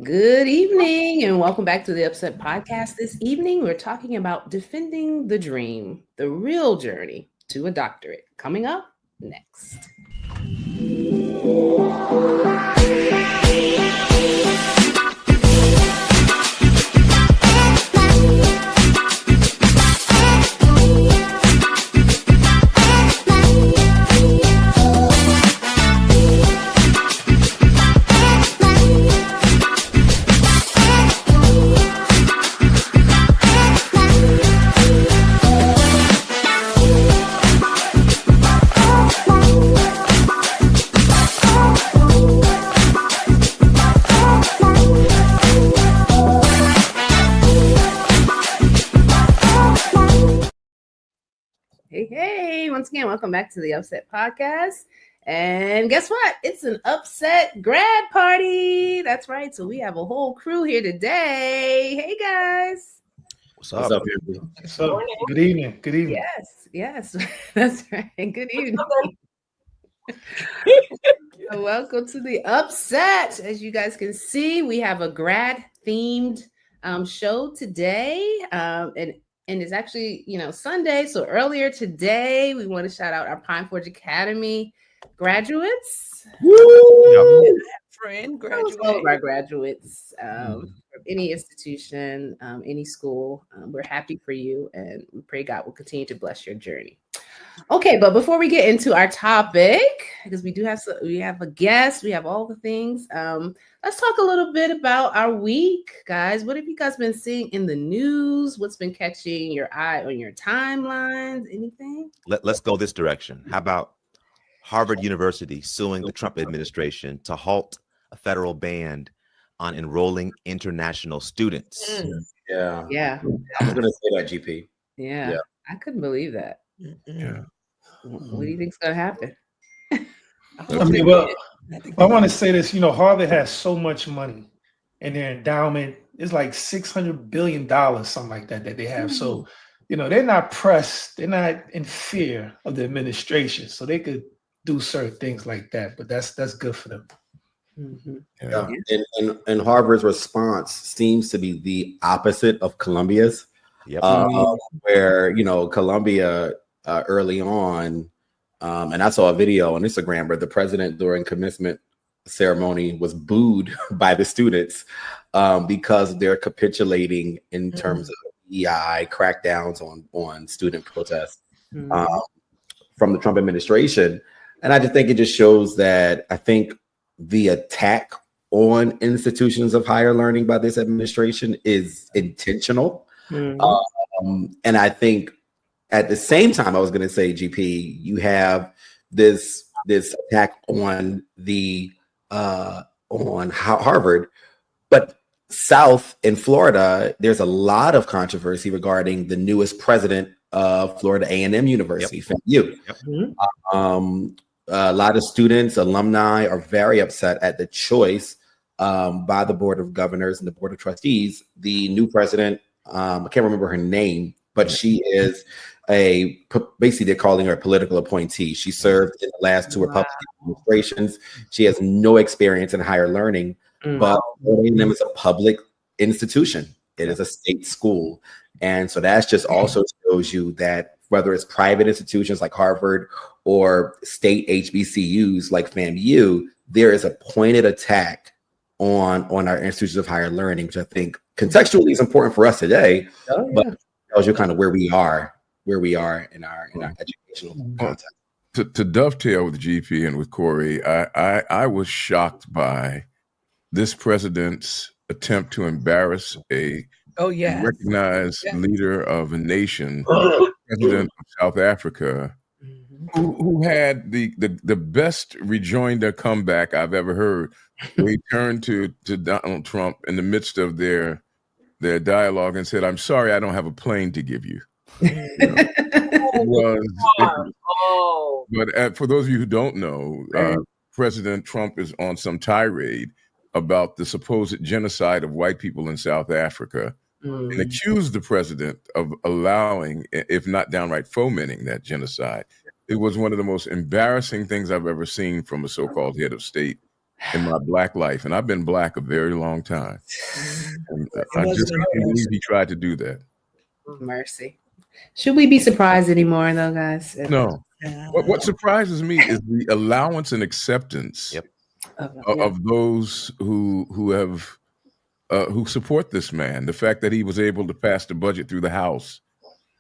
Good evening and welcome back to the Upset Podcast. This evening, we're talking about defending the dream, the real journey to a doctorate. Coming up next. Hey, once again, welcome back to the Upset Podcast. And guess what? It's an Upset grad party. That's right. So we have a whole crew here today. Hey, guys. What's up? What's up? Good evening. Good evening. Yes, that's right. Good evening. Welcome to the Upset. As you guys can see, we have a grad themed show today. And it's actually, Sunday. So earlier today, we want to shout out our Pine Forge Academy graduates. Woo! Friend, All of our graduates from any institution, any school. We're happy for you, and we pray God will continue to bless your journey. Okay, but before we get into our topic, because we have a guest, we have all the things. Let's talk a little bit about our week, guys. What have you guys been seeing in the news? What's been catching your eye on your timelines? Anything? Let's go this direction. How about Harvard University suing the Trump administration to halt a federal ban on enrolling international students? Yeah. I was going to say that, GP. Yeah. I couldn't believe that. Yeah. What do you think's going to happen? I want to say this. Harvard has so much money, and their endowment is like $600 billion, something like that they have. So, they're not pressed. They're not in fear of the administration, so they could do certain things like that. But that's good for them. Mm-hmm. Yeah. And Harvard's response seems to be the opposite of Columbia's. Yep. Where Columbia early on, and I saw a video on Instagram where the president during commencement ceremony was booed by the students because they're capitulating in terms of EI crackdowns on student protests from the Trump administration. And I just think it just shows that I think the attack on institutions of higher learning by this administration is intentional. And I think at the same time, I was going to say, GP, you have this attack on on Harvard, but South in Florida, there's a lot of controversy regarding the newest president of Florida A&M University, FAMU. A lot of students, alumni are very upset at the choice by the Board of Governors and the Board of Trustees. The new president, I can't remember her name, but she is basically they're calling her a political appointee. She served in the last two Republican administrations. She has no experience in higher learning, but A&M is a public institution. It is a state school. And so that's just also shows you that whether it's private institutions like Harvard or state HBCUs like FAMU, there is a pointed attack on our institutions of higher learning, which I think contextually is important for us today, but it tells you kind of where we are in our educational context. To dovetail with GP and with Corey, I was shocked by this president's attempt to embarrass a recognized leader of a nation, president of South Africa, who had the best rejoinder comeback I've ever heard. He turned to Donald Trump in the midst of their dialogue and said, "I'm sorry, I don't have a plane to give you." But for those of you who don't know, President Trump is on some tirade about the supposed genocide of white people in South Africa and accused the president of allowing, if not downright fomenting, that genocide. It was one of the most embarrassing things I've ever seen from a so-called head of state. in my Black life, and I've been Black a very long time. And I just can't believe he tried to do that. Mercy. Should we be surprised anymore, though, guys? No. What surprises me is the allowance and acceptance of those who have who support this man. The fact that he was able to pass the budget through the House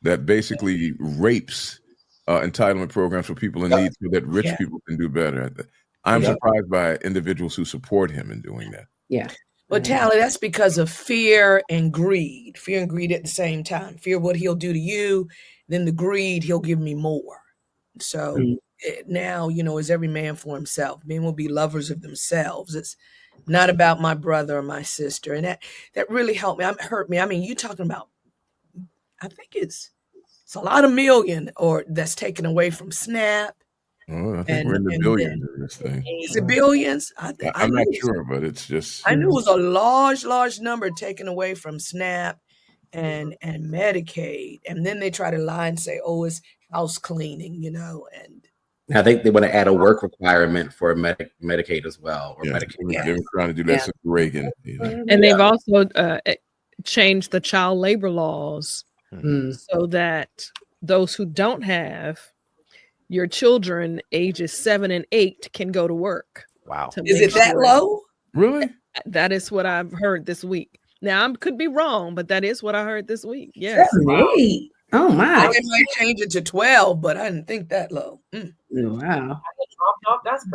that basically rapes entitlement programs for people in need so that rich people can do better. I'm surprised by individuals who support him in doing that. Yeah. Well, Tally, that's because of fear and greed. Fear and greed at the same time. Fear what he'll do to you, then the greed, he'll give me more. So now, is every man for himself. Men will be lovers of themselves. It's not about my brother or my sister. And that really hurt me. I mean, you talking about, I think it's a lot of million that's taken away from SNAP. Oh, I think we're in the billions in this thing. Is it billions? I'm not sure, but it's just. I knew it was a large number taken away from SNAP and Medicaid. And then they try to lie and say, oh, it's house cleaning, and. I think they want to add a work requirement for Medicaid as well. Or Medicaid. They were trying to do that since Reagan. And they've also changed the child labor laws so that those who don't have your children ages 7 and 8 can go to work. Wow. Is it that low? Really? That is what I've heard this week. Now, I could be wrong, but that is what I heard this week. Yes. 7 and 8. Oh, my. They might change it to 12, but I didn't think that low. Wow.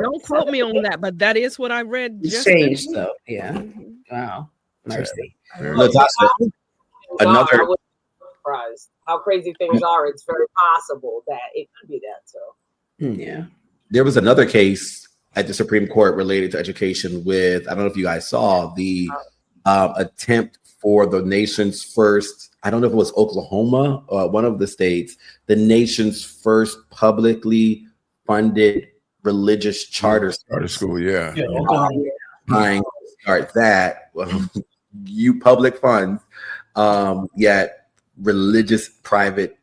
Don't quote me on that, but that is what I read. It's changed, though. Yeah. Wow. Mercy. Another. Surprised how crazy things are. It's very possible that it could be that. So, yeah. There was another case at the Supreme Court related to education with, I don't know if you guys saw the attempt for the nation's first, I don't know if it was Oklahoma or one of the states, the nation's first publicly funded religious charter school. Yeah. Trying to start that, you public funds, yet religious public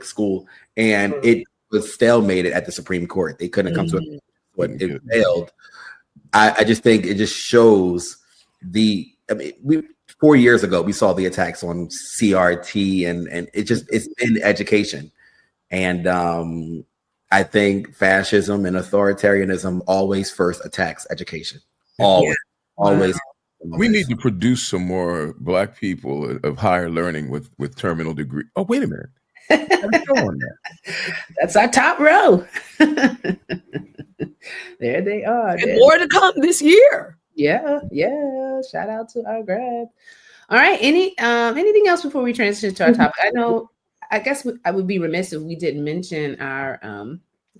school, and it was stalemated at the Supreme Court. They couldn't come to it failed. I just think it just shows 4 years ago we saw the attacks on CRT and it's been education. And I think fascism and authoritarianism always first attacks education. Always. We need to produce some more Black people of higher learning with terminal degree. Oh, wait a minute. That's our top row. There they are. And more to come this year. Yeah. Shout out to our grad. All right. Anything else before we transition to our topic? I guess I would be remiss if we didn't mention our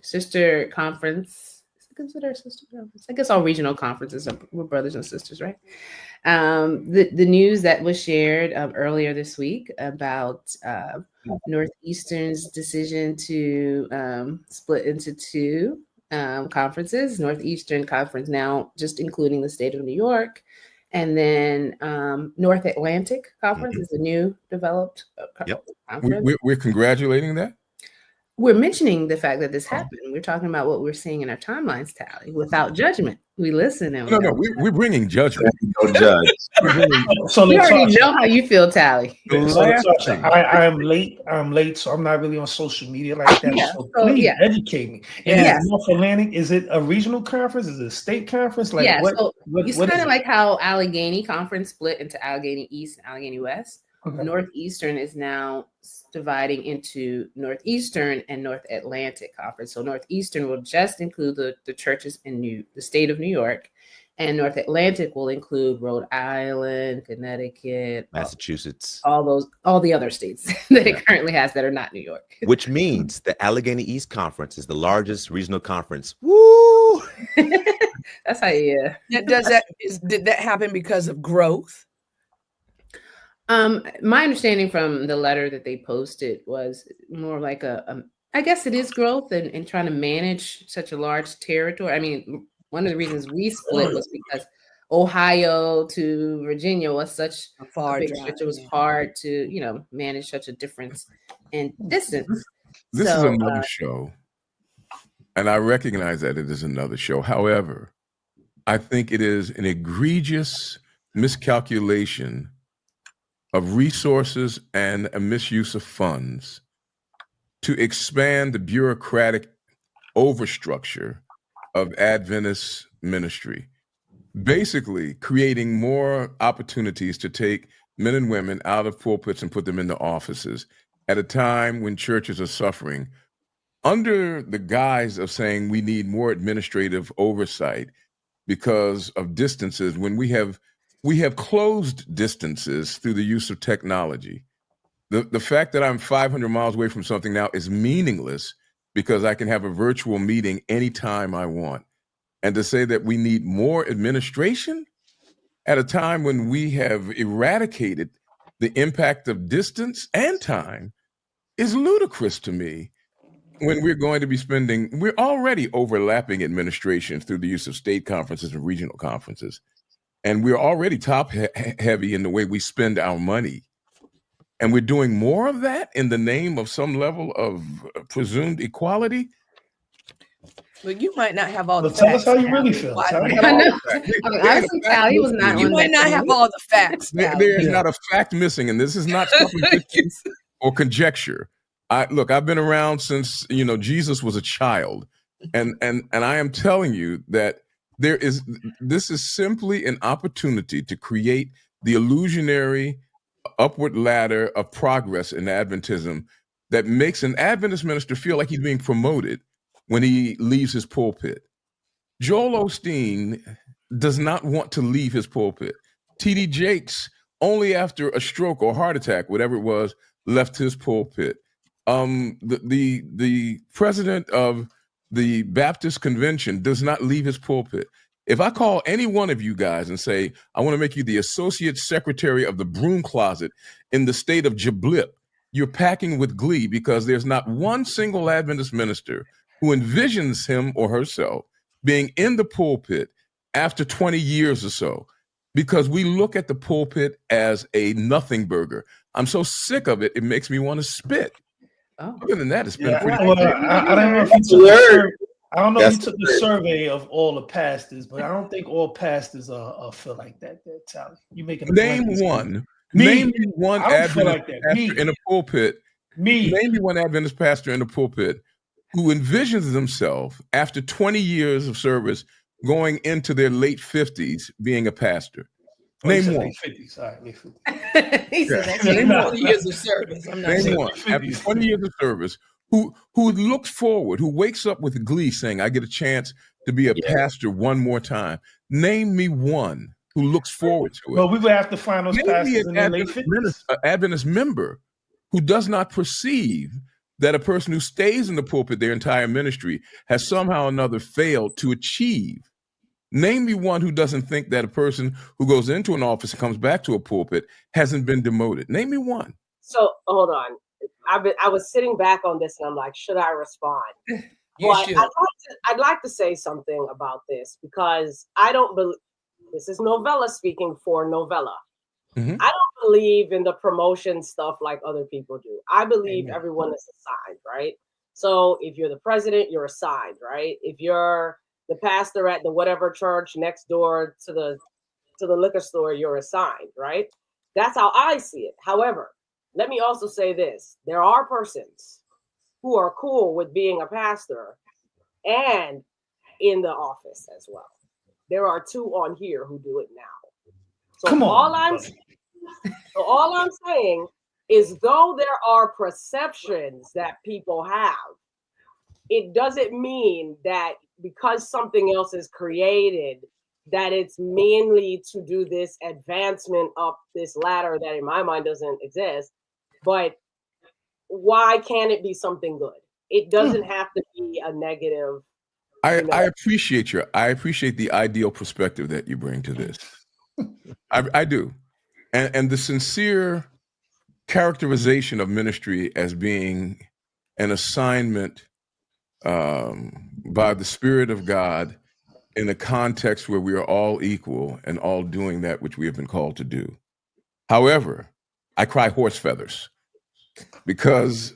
sister conference. Consider a sister conference. I guess all regional conferences we're brothers and sisters, right? The news that was shared earlier this week about Northeastern's decision to split into two conferences. Northeastern Conference now just including the state of New York, and then North Atlantic Conference is a new developed conference. We're congratulating that. We're mentioning the fact that this happened. We're talking about what we're seeing in our timelines, Tally, without judgment. We listen and we're bringing judgment. No judge. So we already know how you feel, Tally. I am late. I'm late, so I'm not really on social media like that. So please educate me. And North Atlantic, is it a regional conference? Is it a state conference? Like it's kind of like how Allegheny Conference split into Allegheny East and Allegheny West. Okay. Northeastern is now dividing into Northeastern and North Atlantic Conference. So Northeastern will just include the churches in the state of New York, and North Atlantic will include Rhode Island, Connecticut, Massachusetts, all the other states that it currently has that are not New York. Which means the Allegheny East Conference is the largest regional conference. Woo! That's how you. Did that happen because of growth? My understanding from the letter that they posted was more like I guess it is growth and trying to manage such a large territory. I mean, one of the reasons we split was because Ohio to Virginia was such a big stretch. It was hard to, manage such a difference in distance. This is another show, and I recognize that it is another show. However, I think it is an egregious miscalculation of resources and a misuse of funds to expand the bureaucratic overstructure of Adventist ministry, basically creating more opportunities to take men and women out of pulpits and put them into offices at a time when churches are suffering, under the guise of saying we need more administrative oversight because of distances, when we have closed distances through the use of technology. The fact that I'm 500 miles away from something now is meaningless because I can have a virtual meeting anytime I want. And to say that we need more administration at a time when we have eradicated the impact of distance and time is ludicrous to me. When we're going to be we're already overlapping administration through the use of state conferences and regional conferences. And we're already top heavy in the way we spend our money. And we're doing more of that in the name of some level of presumed equality. But you might not have all the facts. Tell us how you really feel. Honestly, Callie was not you might not have all the facts. There is not a fact missing, and this is not supposition or conjecture. I've been around since Jesus was a child, and I am telling you that this is simply an opportunity to create the illusionary upward ladder of progress in Adventism that makes an Adventist minister feel like he's being promoted when he leaves his pulpit. Joel Osteen does not want to leave his pulpit. T.D. Jakes, only after a stroke or heart attack, whatever it was, left his pulpit. The president of the Baptist Convention does not leave his pulpit. If I call any one of you guys and say, I want to make you the associate secretary of the broom closet in the state of Jablip, you're packing with glee because there's not one single Adventist minister who envisions him or herself being in the pulpit after 20 years or so, because we look at the pulpit as a nothing burger. I'm so sick of it, it makes me want to spit. Other than that, it's been pretty. I don't know if you took if you took the survey of all the pastors, but I don't think all pastors are feel like that. You making name one Adventist pastor in a pulpit. Name me one Adventist pastor in the pulpit who envisions themselves after 20 years of service going into their late 50s being a pastor. Name one. 50s. All right, late 50s. He said that's 20 years of service. I'm not Name one. After 20 years of service, who looks forward, who wakes up with glee saying, I get a chance to be a pastor one more time. Name me one who looks forward to it. Well, we would have to find those pastors in their late 50s. An Adventist member who does not perceive that a person who stays in the pulpit their entire ministry has somehow or another failed to achieve. Name me one who doesn't think that a person who goes into an office and comes back to a pulpit hasn't been demoted. Name me one. So hold on. I was sitting back on this and I'm like, should I respond? I'd like to say something about this because I don't believe, this is Novella speaking for Novella. Mm-hmm. I don't believe in the promotion stuff like other people do. I believe everyone is assigned, right? So if you're the president, you're assigned, right? If you're the pastor at the whatever church next door to the liquor store, you're assigned, right? That's how I see it. However, let me also say this. There are persons who are cool with being a pastor and in the office as well. There are two on here who do it now. So all I'm saying is, though there are perceptions that people have, it doesn't mean that because something else is created, that it's mainly to do this advancement up this ladder that in my mind doesn't exist. But why can't it be something good? It doesn't have to be a negative. I appreciate the ideal perspective that you bring to this. I do. And the sincere characterization of ministry as being an assignment by the Spirit of God in a context where we are all equal and all doing that which we have been called to do. However, I cry horse feathers because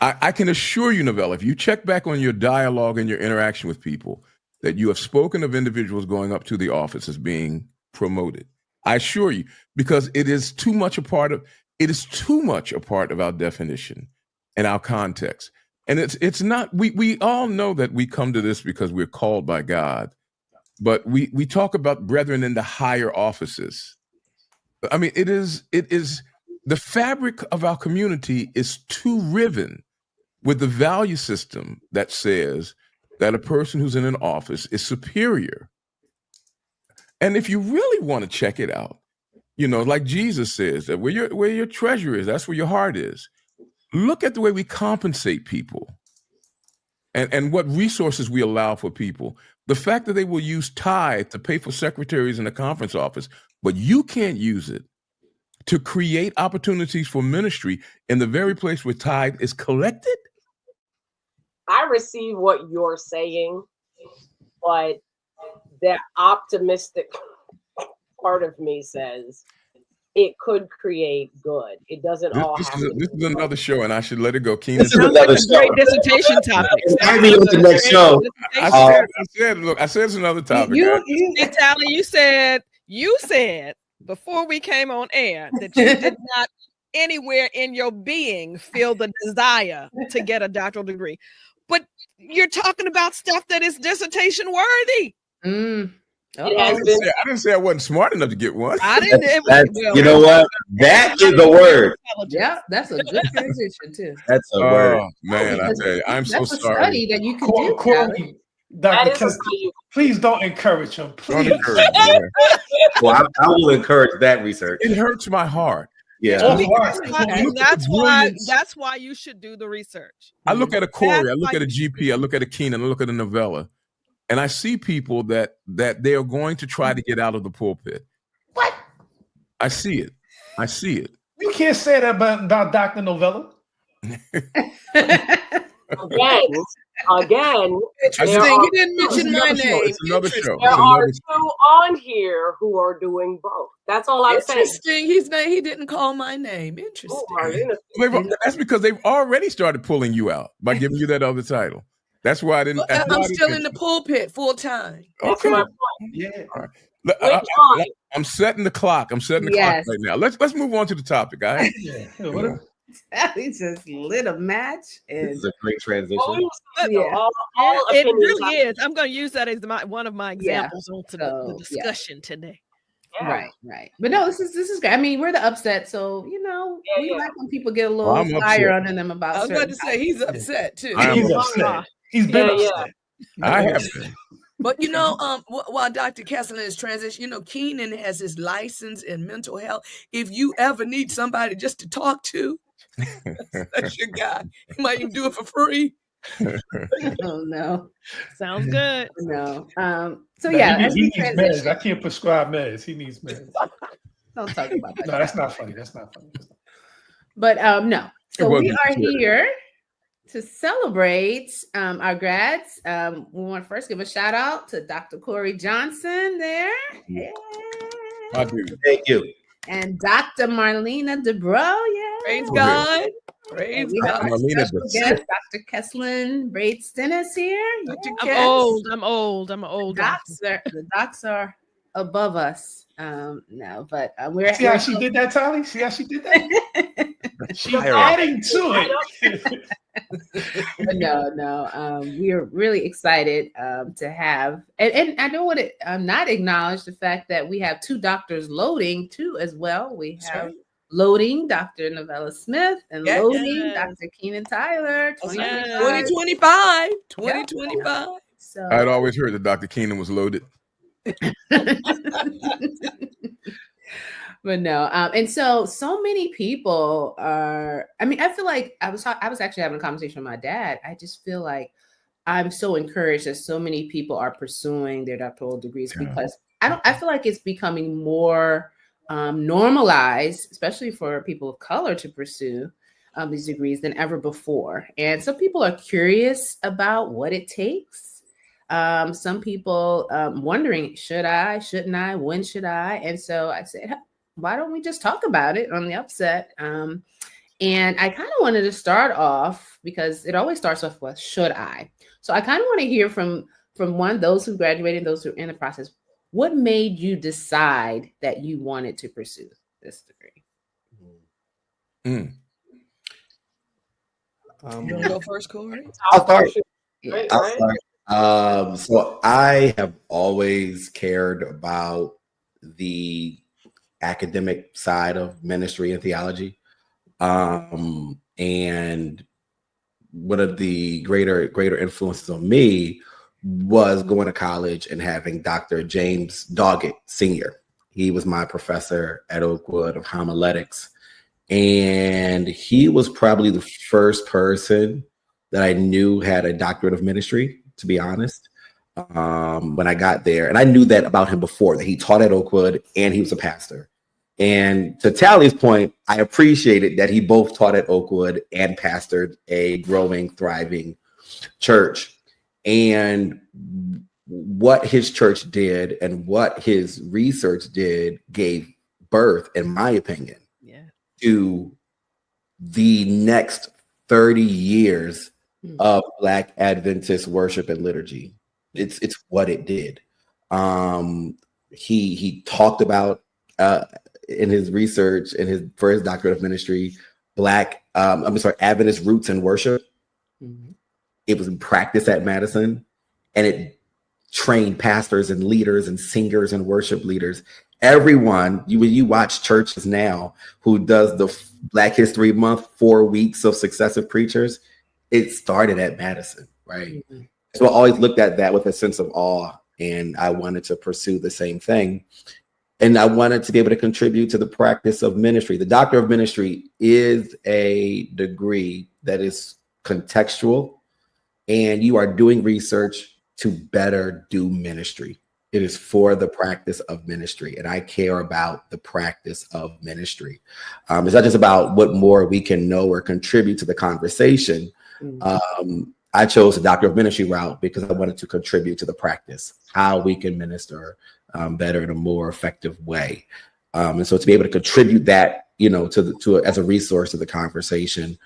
I can assure you, Novella, if you check back on your dialogue and your interaction with people, that you have spoken of individuals going up to the office as being promoted. I assure you, because it is too much a part of our definition and our context. And it's not, we all know that we come to this because we're called by God, but we talk about brethren in the higher offices. I mean, it is the fabric of our community is too riven with the value system that says that a person who's in an office is superior. And if you really want to check it out, like Jesus says, that where your treasure is, that's where your heart is. Look at the way we compensate people and what resources we allow for people. The fact that they will use tithe to pay for secretaries in the conference office, but you can't use it to create opportunities for ministry in the very place where tithe is collected. I receive what you're saying, but that optimistic part of me says it could create good. It doesn't all have to. This is another show, and I should let it go. Keenan, this is another great dissertation topic. Maybe the next show. I said it's another topic. Tally, you said before we came on air that you did not anywhere in your being feel the desire to get a doctoral degree, but you're talking about stuff that is dissertation worthy. I didn't say I wasn't smart enough to get one. I didn't. You know what? That is a word. Yeah, that's a good transition too. That's a word. Man, I tell you, I'm so sorry. Study that you can do. Corey, Dr. Please don't encourage him. Please. Don't encourage him. Well, I will encourage that research. It hurts my heart. Yeah. That's why you should do the research. I look at a Corey, I look at a GP, I look at a Keenan, I look at a Novella, and I see people that they are going to try to get out of the pulpit. What? I see it. You can't say that about Dr. Novella. Again, interesting. He didn't mention my name. It's another show. There are two on here who are doing both. That's all I'm saying. Interesting. He didn't call my name. Interesting. That's because they've already started pulling you out by giving you that other title. That's why I didn't. I'm still in the pulpit full time. Okay. That's my point. Yeah. I'm setting the clock. Right now. Let's move on to the topic. All right. He just lit a match. And this is a great transition. It really is. I'm going to use that as one of my examples onto the discussion today. Yeah. Right. But no, this is great. I mean, we're the upset, so we like when people get a little fire under them about. I was about to say he's upset too. He's upset. He's been upset. I have been. But while Dr. Kessler is transition, Keenan has his license in mental health. If you ever need somebody just to talk to, that's your guy. He might even do it for free. Oh no. Sounds good. No. He needs meds. I can't prescribe meds. He needs meds. Don't talk about that. No, that's not funny. But no. So we are here to celebrate our grads. We want to first give a shout out to Dr. Corey Johnson there. Yeah. Thank you. And Dr. Marlena DeBro. Yeah. Praise God. Praise God. Dr. Kesslin Braid Stennis here. I'm old. I'm an old doctor. The docs are above us. No, but we're. See how she did that, Tally? See how she did that? She's adding to it. No. We are really excited to have, and I don't want to not acknowledge the fact that we have two doctors loading too as well. We have loading Dr. Novella Smith and loading Dr. Keenan Tyler. 2025. So I'd always heard that Dr. Keenan was loaded. But no, and so many people are. I mean, I feel like I was actually having a conversation with my dad. I just feel like I'm so encouraged that so many people are pursuing their doctoral degrees because I feel like it's becoming more normalized, especially for people of color, to pursue these degrees than ever before. And some people are curious about what it takes. Some people wondering, should I, shouldn't I, when should I? And so I said, why don't we just talk about it on the upset? And I kind of wanted to start off because it always starts off with, should I? So I kind of want to hear from from those who graduated, those who are in the process, what made you decide that you wanted to pursue this degree? You want to go first, Corey? I'll start. Right, I'll right. start. So I have always cared about the academic side of ministry and theology. And one of the greater influences on me was going to college and having Dr. James Doggett Sr. He was my professor at Oakwood of homiletics. And he was probably the first person that I knew had a doctorate of ministry, to be honest, when I got there. And I knew that about him before, that he taught at Oakwood and he was a pastor. And to Tally's point, I appreciated that he both taught at Oakwood and pastored a growing, thriving church. And what his church did and what his research did gave birth, in my opinion, to the next 30 years of Black Adventist worship and liturgy. It's what it did. He talked about in his research for his doctorate of ministry, Adventist roots in worship. It was in practice at Madison, and it trained pastors and leaders and singers and worship leaders. Everyone, when you watch churches now who does the Black History Month, 4 weeks of successive preachers, it started at Madison, right? So I always looked at that with a sense of awe, and I wanted to pursue the same thing. And I wanted to be able to contribute to the practice of ministry. The Doctor of Ministry is a degree that is contextual, and you are doing research to better do ministry. It is for the practice of ministry, and I care about the practice of ministry. It's not just about what more we can know or contribute to the conversation. I chose the Doctor of Ministry route because I wanted to contribute to the practice, how we can minister better in a more effective way. And so to be able to contribute that, as a resource to the conversation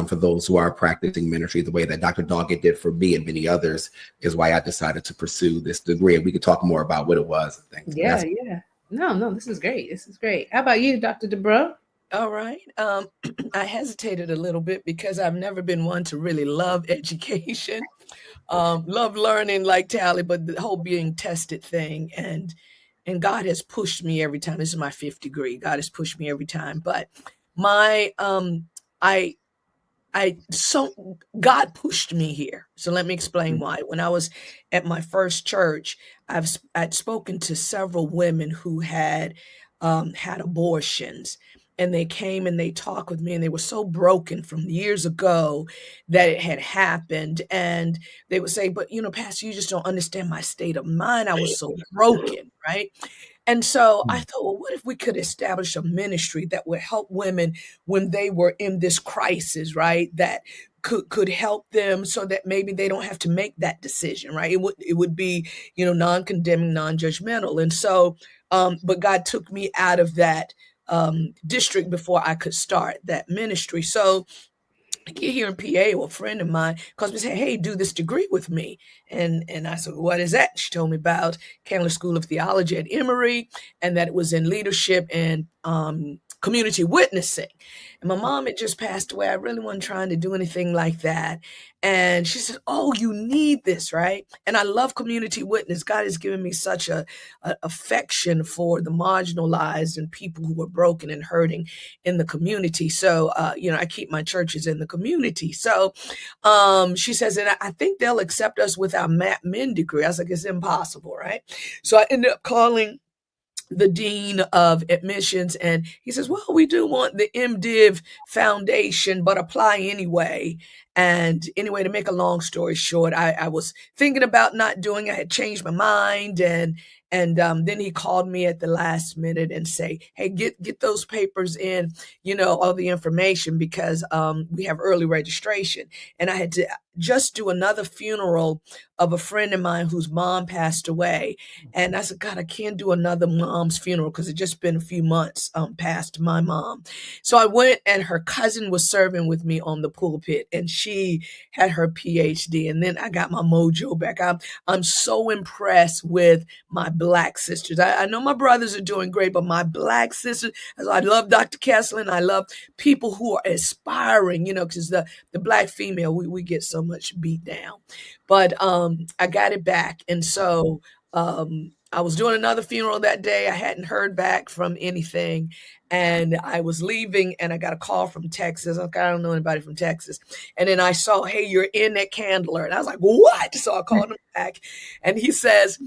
for those who are practicing ministry the way that Dr. Doggett did for me and many others is why I decided to pursue this degree. And we could talk more about what it was and things. Yeah. No, this is great. This is great. How about you, Dr. DeBro? All right. I hesitated a little bit because I've never been one to really love education, love learning like Tally, but the whole being tested thing. And God has pushed me every time. This is my 5th degree. God has pushed me every time. But God pushed me here. So let me explain why. When I was at my first church, I'd spoken to several women who had had abortions. And they came and they talked with me, and they were so broken from years ago that it had happened. And they would say, but, Pastor, you just don't understand my state of mind. I was so broken, right? And so I thought, well, what if we could establish a ministry that would help women when they were in this crisis, right? That could help them so that maybe they don't have to make that decision, right? It would be, non-condemning, non-judgmental. And so, but God took me out of that district before I could start that ministry. So I get here in PA, a friend of mine calls me and said, hey, do this degree with me. And I said, what is that? She told me about Candler School of Theology at Emory, and that it was in leadership and community witnessing. And my mom had just passed away. I really wasn't trying to do anything like that. And she said, oh, you need this, right? And I love community witness. God has given me such a affection for the marginalized and people who are broken and hurting in the community. So, I keep my churches in the community. So she says, and I think they'll accept us with our Men degree. I was like, it's impossible, right? So I ended up calling the dean of admissions, and he says, well, we do want the MDiv foundation, but apply anyway. And anyway, to make a long story short, I was thinking about not doing it. I had changed my mind, and then he called me at the last minute and say, hey, get those papers in, all the information, because we have early registration. And I had to just do another funeral of a friend of mine whose mom passed away. And I said, God, I can't do another mom's funeral because it just been a few months past my mom. So I went, and her cousin was serving with me on the pulpit, and she had her PhD. And then I got my mojo back. I'm so impressed with my Black sisters. I know my brothers are doing great, but my Black sisters, I love Dr. Kessler, and I love people who are aspiring, because the Black female, we get so much beat down. But I got it back. And so I was doing another funeral that day. I hadn't heard back from anything. And I was leaving, and I got a call from Texas. Okay, I don't know anybody from Texas. And then I saw, hey, you're in at Candler. And I was like, what? So I called him back, and he says,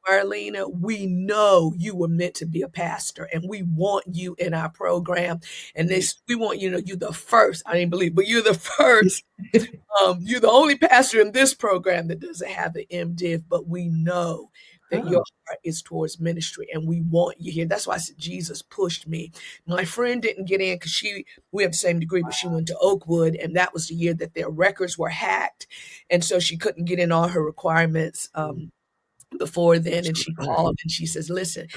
Marlena, we know you were meant to be a pastor, and we want you in our program. And we want you you're the first. I didn't believe, but you're the first. You're the only pastor in this program that doesn't have the MDiv, but we know that your heart is towards ministry, and we want you here. That's why I said Jesus pushed me. My friend didn't get in because we have the same degree, but she went to Oakwood, and that was the year that their records were hacked. And so she couldn't get in all her requirements before then. And she called, and she says, listen,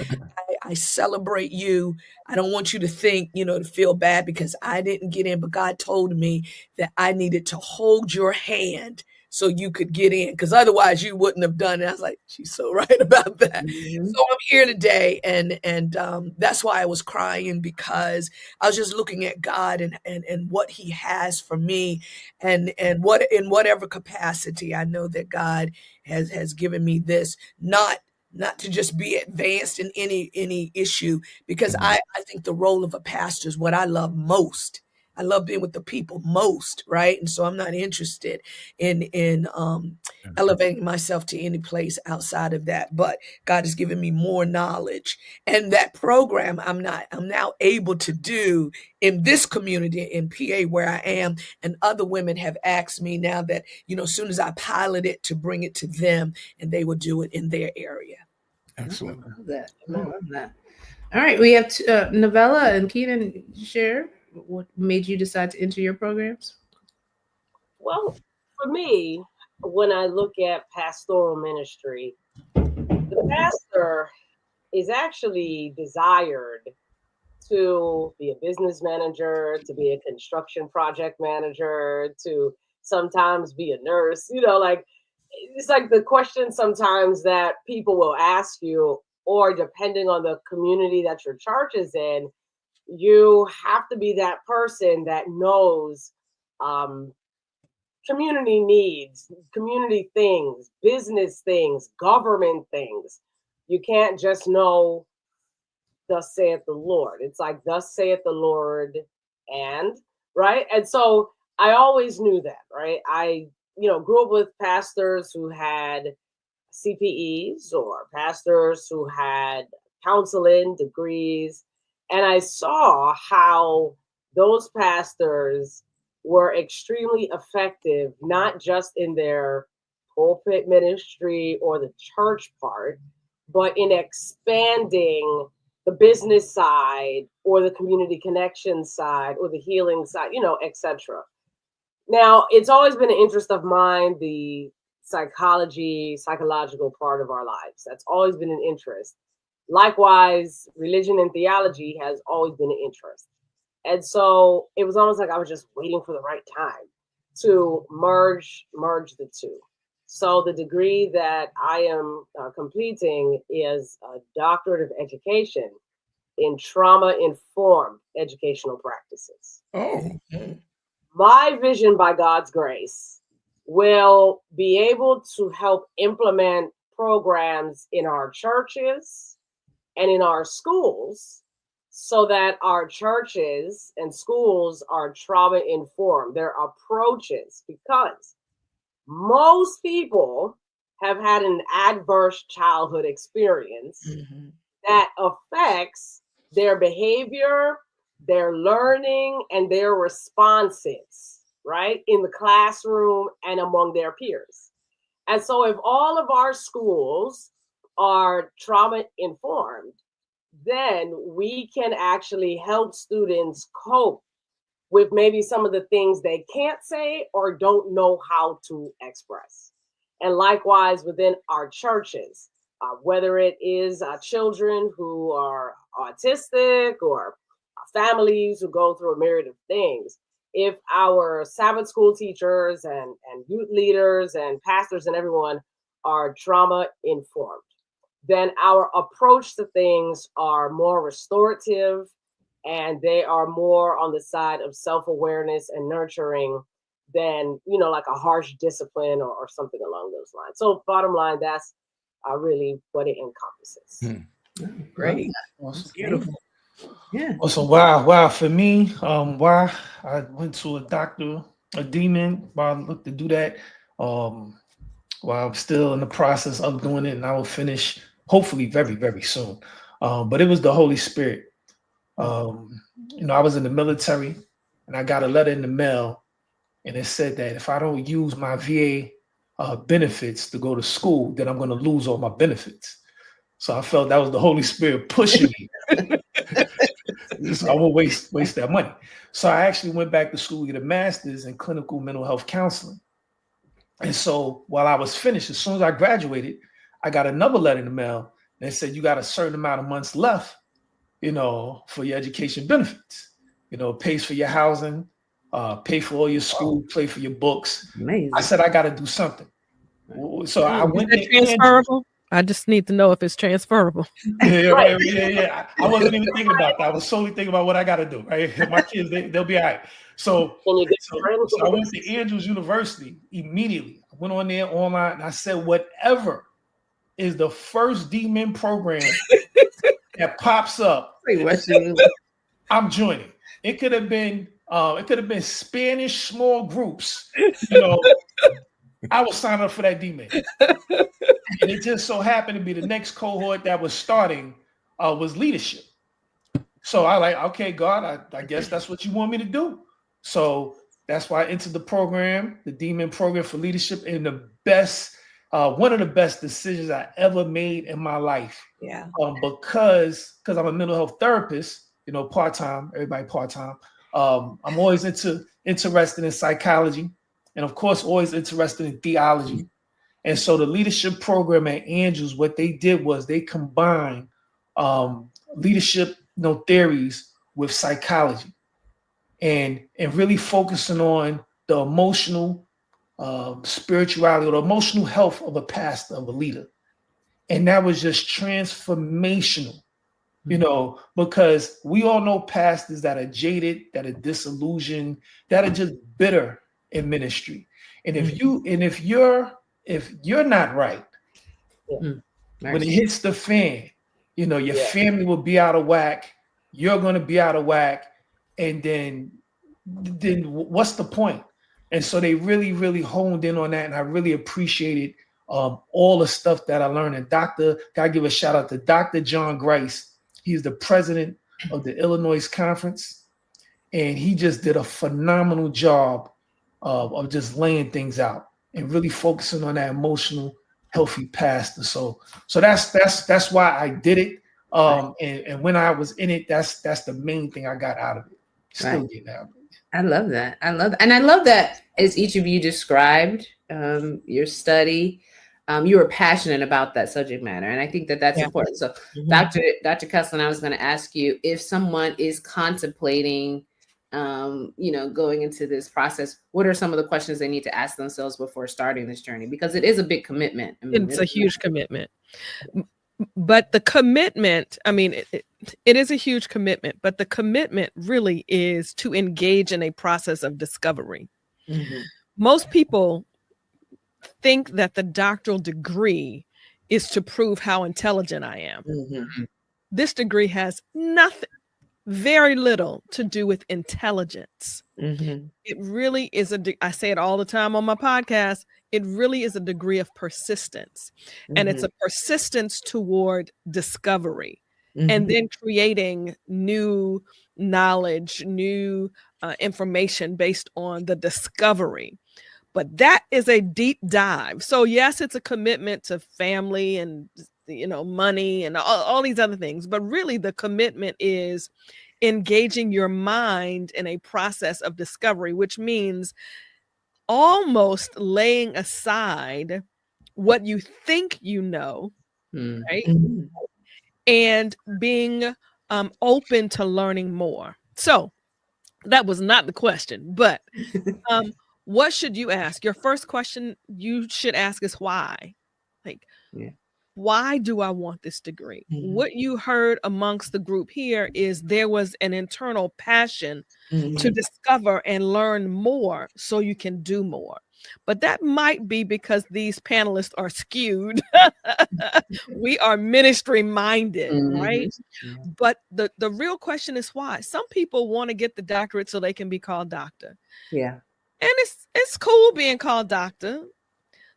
I celebrate you. I don't want you to think, to feel bad because I didn't get in, but God told me that I needed to hold your hand so you could get in, because otherwise you wouldn't have done it. I was like, she's so right about that. Mm-hmm. So I'm here today, and that's why I was crying, because I was just looking at God and what He has for me, and what in whatever capacity. I know that God has given me this, not to just be advanced in any issue, because I think the role of a pastor is what I love most. I love being with the people most, right? And so I'm not interested in elevating myself to any place outside of that. But God has given me more knowledge, and that program I'm now able to do in this community in PA where I am. And other women have asked me now that, as soon as I pilot it, to bring it to them, and they will do it in their area. Excellent. I love that. All right, we have Novella and Keenan. Share what made you decide to enter your programs. Well, for me, when I look at pastoral ministry, the pastor is actually desired to be a business manager, to be a construction project manager, to sometimes be a nurse. It's like the question sometimes that people will ask you, or depending on the community that your church is in, you have to be that person that knows community needs, community things, business things, government things. You can't just know, thus saith the Lord. It's like, thus saith the Lord, and right. And so I always knew that, right? I, grew up with pastors who had CPEs or pastors who had counseling degrees. And I saw how those pastors were extremely effective, not just in their pulpit ministry or the church part, but in expanding the business side or the community connection side or the healing side, etc. Now, it's always been an interest of mine, the psychological part of our lives. That's always been an interest. Likewise, religion and theology has always been an interest. And so it was almost like I was just waiting for the right time to merge the two. So the degree that I am completing is a Doctorate of Education in Trauma-Informed Educational Practices. Oh. My vision, by God's grace, will be able to help implement programs in our churches and in our schools so that our churches and schools are trauma-informed, their approaches, because most people have had an adverse childhood experience that affects their behavior, their learning, and their responses, right, in the classroom and among their peers. And so if all of our schools are trauma-informed, then we can actually help students cope with maybe some of the things they can't say or don't know how to express. And likewise within our churches, whether it is children who are autistic or families who go through a myriad of things, if our Sabbath school teachers and youth leaders and pastors and everyone are trauma informed, then our approach to things are more restorative, and they are more on the side of self-awareness and nurturing than, like a harsh discipline or something along those lines. So bottom line, that's really what it encompasses. Great. Awesome. Beautiful. Yeah. Also, wow. For me, why I went to a doctor, a demon, while I looked to do that. While I'm still in the process of doing it, and I will finish hopefully very, very soon. But it was the Holy Spirit. I was in the military, and I got a letter in the mail, and it said that if I don't use my VA benefits to go to school, then I'm going to lose all my benefits. So I felt that was the Holy Spirit pushing me. So I won't waste that money. So I actually went back to school to get a master's in clinical mental health counseling. And so while I was finished, as soon as I graduated, I got another letter in the mail that said you got a certain amount of months left, for your education benefits. Pays for your housing, pay for all your school, pay for your books. Amazing. I said I got to do something. So I went to transferable. I just need to know if it's transferable. Yeah. I wasn't even thinking about that. I was solely thinking about what I got to do. Right, my kids, they'll be all right. So I went to Andrews University immediately. I went on there online and I said, whatever is the first DMin program that pops up, I'm joining. It could have been Spanish small groups. I was signing up for that DMin. And it just so happened to be the next cohort that was starting was leadership. So I like, okay, God, I guess that's what you want me to do. So that's why I entered the program, the DMin program for leadership, and one of the best decisions I ever made in my life. Yeah. Because I'm a mental health therapist, part-time, everybody part-time. I'm always interested in psychology, and of course, always interested in theology. And so the leadership program at Andrews, what they did was they combined leadership theories with psychology and really focusing on the emotional spirituality or the emotional health of a pastor, of a leader. And that was just transformational, because we all know pastors that are jaded, that are disillusioned, that are just bitter in ministry. And if you're not right, when it hits the fan, your family will be out of whack. You're going to be out of whack. And then what's the point? And so they really, really honed in on that. And I really appreciated all the stuff that I learned. And gotta give a shout out to Dr. John Grice. He's the president of the Illinois Conference. And he just did a phenomenal job of just laying things out and really focusing on that emotional, healthy pastor. So that's why I did it. And when I was in it, that's the main thing I got out of it. Still getting out of it. I love that. And I love that as each of you described your study, you were passionate about that subject matter. And I think that's important. So Dr. Kesslin, I was going to ask you, if someone is contemplating going into this process, what are some of the questions they need to ask themselves before starting this journey? Because it is a big commitment. It's a huge commitment. But the commitment, it is a huge commitment, but the commitment really is to engage in a process of discovery. Mm-hmm. Most people think that the doctoral degree is to prove how intelligent I am. Mm-hmm. This degree has very little to do with intelligence. Mm-hmm. It really is I say it all the time on my podcast, it really is a degree of persistence. Mm-hmm. And it's a persistence toward discovery, and then creating new knowledge, new information based on the discovery. But that is a deep dive. So yes, it's a commitment to family and money and all these other things. But really the commitment is engaging your mind in a process of discovery, which means almost laying aside what you think you know, right? And being open to learning more. So that was not the question, but what should you ask? Your first question you should ask is why? Like, why do I want this degree? What you heard amongst the group here is there was an internal passion to discover and learn more so you can do more. But that might be because these panelists are skewed. We are ministry minded, right? But the real question is why. Some people want to get the doctorate so they can be called doctor. Yeah. And it's cool being called doctor.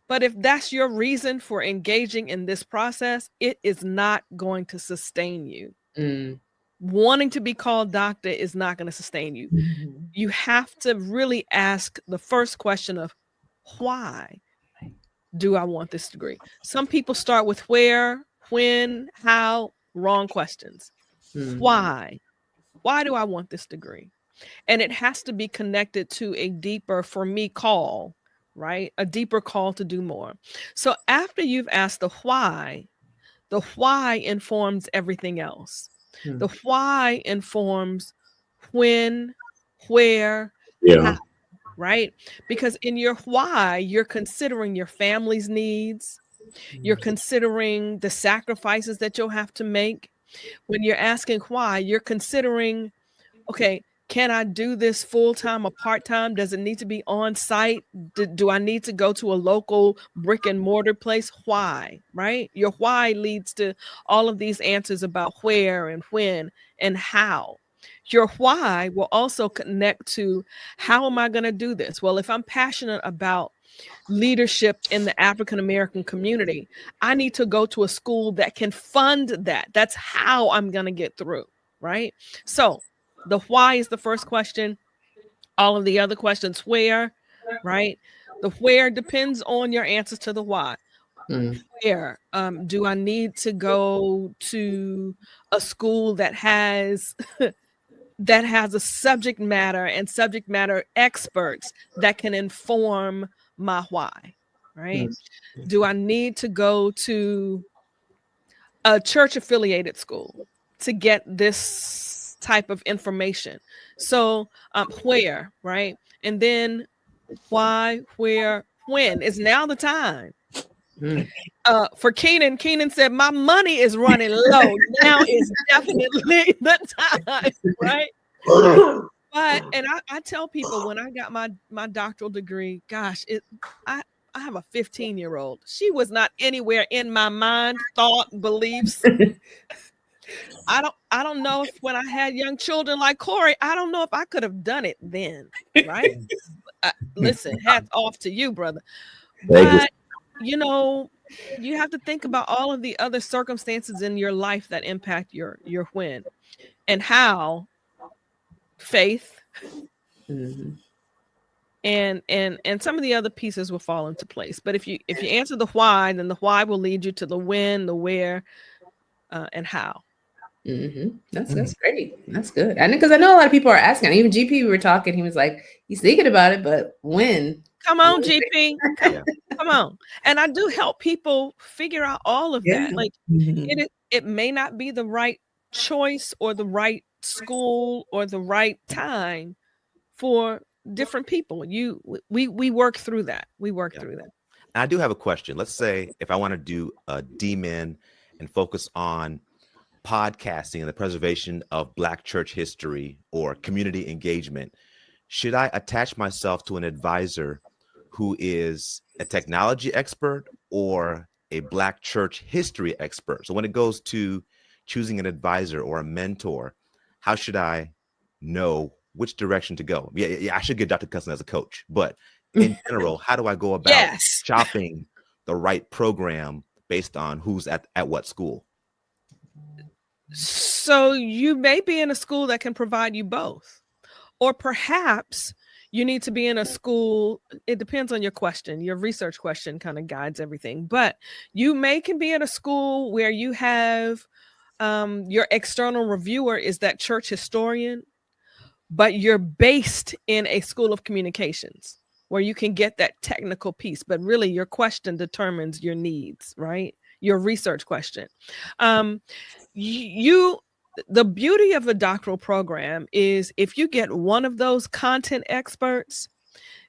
But if that's your reason for engaging in this process, it is not going to sustain you. Wanting to be called doctor is not going to sustain you. You have to really ask the first question of why do I want this degree? Some people start with where, when, how, wrong questions. Why? Why do I want this degree? And it has to be connected to a deeper, for me, call, right? A deeper call to do more. So after you've asked the why informs everything else. The why informs when, where, how, right? Because in your why, you're considering your family's needs. You're considering the sacrifices that you'll have to make. When you're asking why, you're considering, okay, can I do this full-time or part-time? Does it need to be on site? Do I need to go to a local brick and mortar place? Why, right? Your why leads to all of these answers about where and when and how. Your why will also connect to how am I going to do this? Well, if I'm passionate about leadership in the African-American community, I need to go to a school that can fund that. That's how I'm going to get through, right? So the why is the first question. All of the other questions, where, right? The where depends on your answers to the why. Where do I need to go to a school that has that has a subject matter and subject matter experts that can inform my why, right? Do I need to go to a church affiliated school to get this type of information? So where, right? And then why, where, when is now the time. For Keenan said, my money is running low. Now is definitely the time, right? But, and I tell people when I got my doctoral degree, gosh, I have a 15-year-old. She was not anywhere in my mind, thought, beliefs. I don't know if when I had young children like Corey, I don't know if I could have done it then, right? Listen, hats off to you, brother. But you know, you have to think about all of the other circumstances in your life that impact your when and how. Faith, and some of the other pieces will fall into place. But if you answer the why, then the why will lead you to the when, the where, and how. That's great. That's good. And because I know a lot of people are asking. Even GP, we were talking. He was like, he's thinking about it, but when? Come on, GP. Come on. And I do help people figure out all of that. Like it may not be the right choice or the right school or the right time for different people. We work through that. We work through that. I do have a question. Let's say if I want to do a DMin and focus on podcasting and the preservation of Black church history or community engagement, should I attach myself to an advisor who is a technology expert or a Black church history expert? So when it goes to choosing an advisor or a mentor, how should I know which direction to go? Yeah, I should get Dr. Cusson as a coach, but in general, how do I go about shopping the right program based on who's at what school? So you may be in a school that can provide you both, or perhaps you need to be in a school. It depends on your question. Your research question kind of guides everything, but you can be in a school where you have your external reviewer is that church historian, but you're based in a school of communications where you can get that technical piece, but really your question determines your needs, right? Your research question. The beauty of a doctoral program is if you get one of those content experts,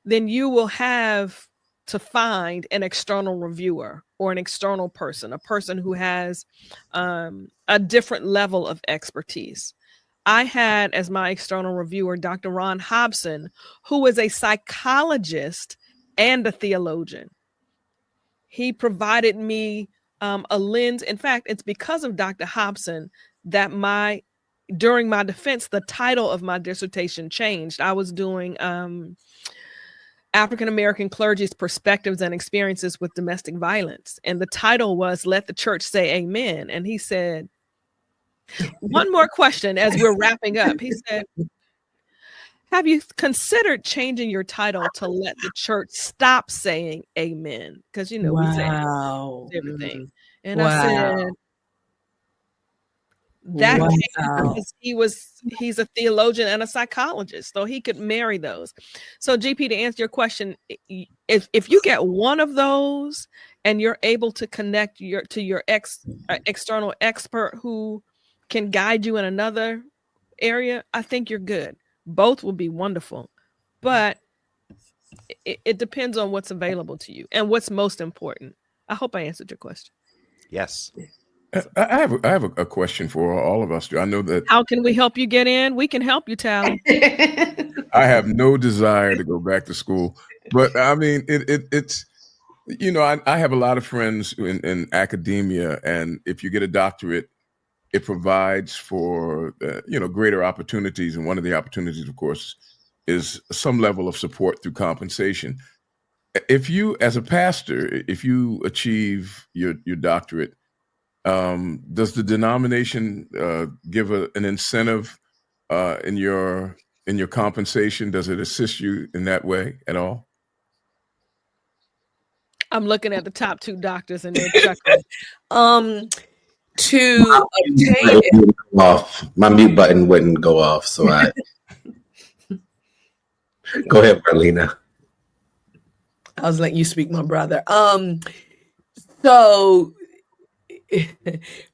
then you will have to find an external reviewer or an external person, a person who has a different level of expertise. I had as my external reviewer, Dr. Ron Hobson, who is a psychologist and a theologian. He provided me a lens. In fact, it's because of Dr. Hobson that during my defense, the title of my dissertation changed. I was doing African-American clergy's perspectives and experiences with domestic violence. And the title was Let the Church Say Amen. And he said, one more question as we're wrapping up. He said, have you considered changing your title to Let the Church Stop Saying Amen? Because, we say everything. And I said, that came because he's a theologian and a psychologist, so he could marry those. So GP, to answer your question, if you get one of those and you're able to connect to your external expert who can guide you in another area, I think you're good. Both will be wonderful, but it depends on what's available to you and what's most important. I hope I answered your question. Yes. I have a question for all of us. I know that. How can we help you get in? We can help you, Tally. I have no desire to go back to school, but I mean, it's I have a lot of friends in academia, and if you get a doctorate, it provides for greater opportunities, and one of the opportunities, of course, is some level of support through compensation. If you, as a pastor, if you achieve your doctorate, does the denomination give an incentive in your compensation? Does it assist you in that way at all? I'm looking at the top two doctors and they're chuckling. To obtain it, my mute button wouldn't go off, so I go ahead, Marlena. I was letting you speak, my brother. So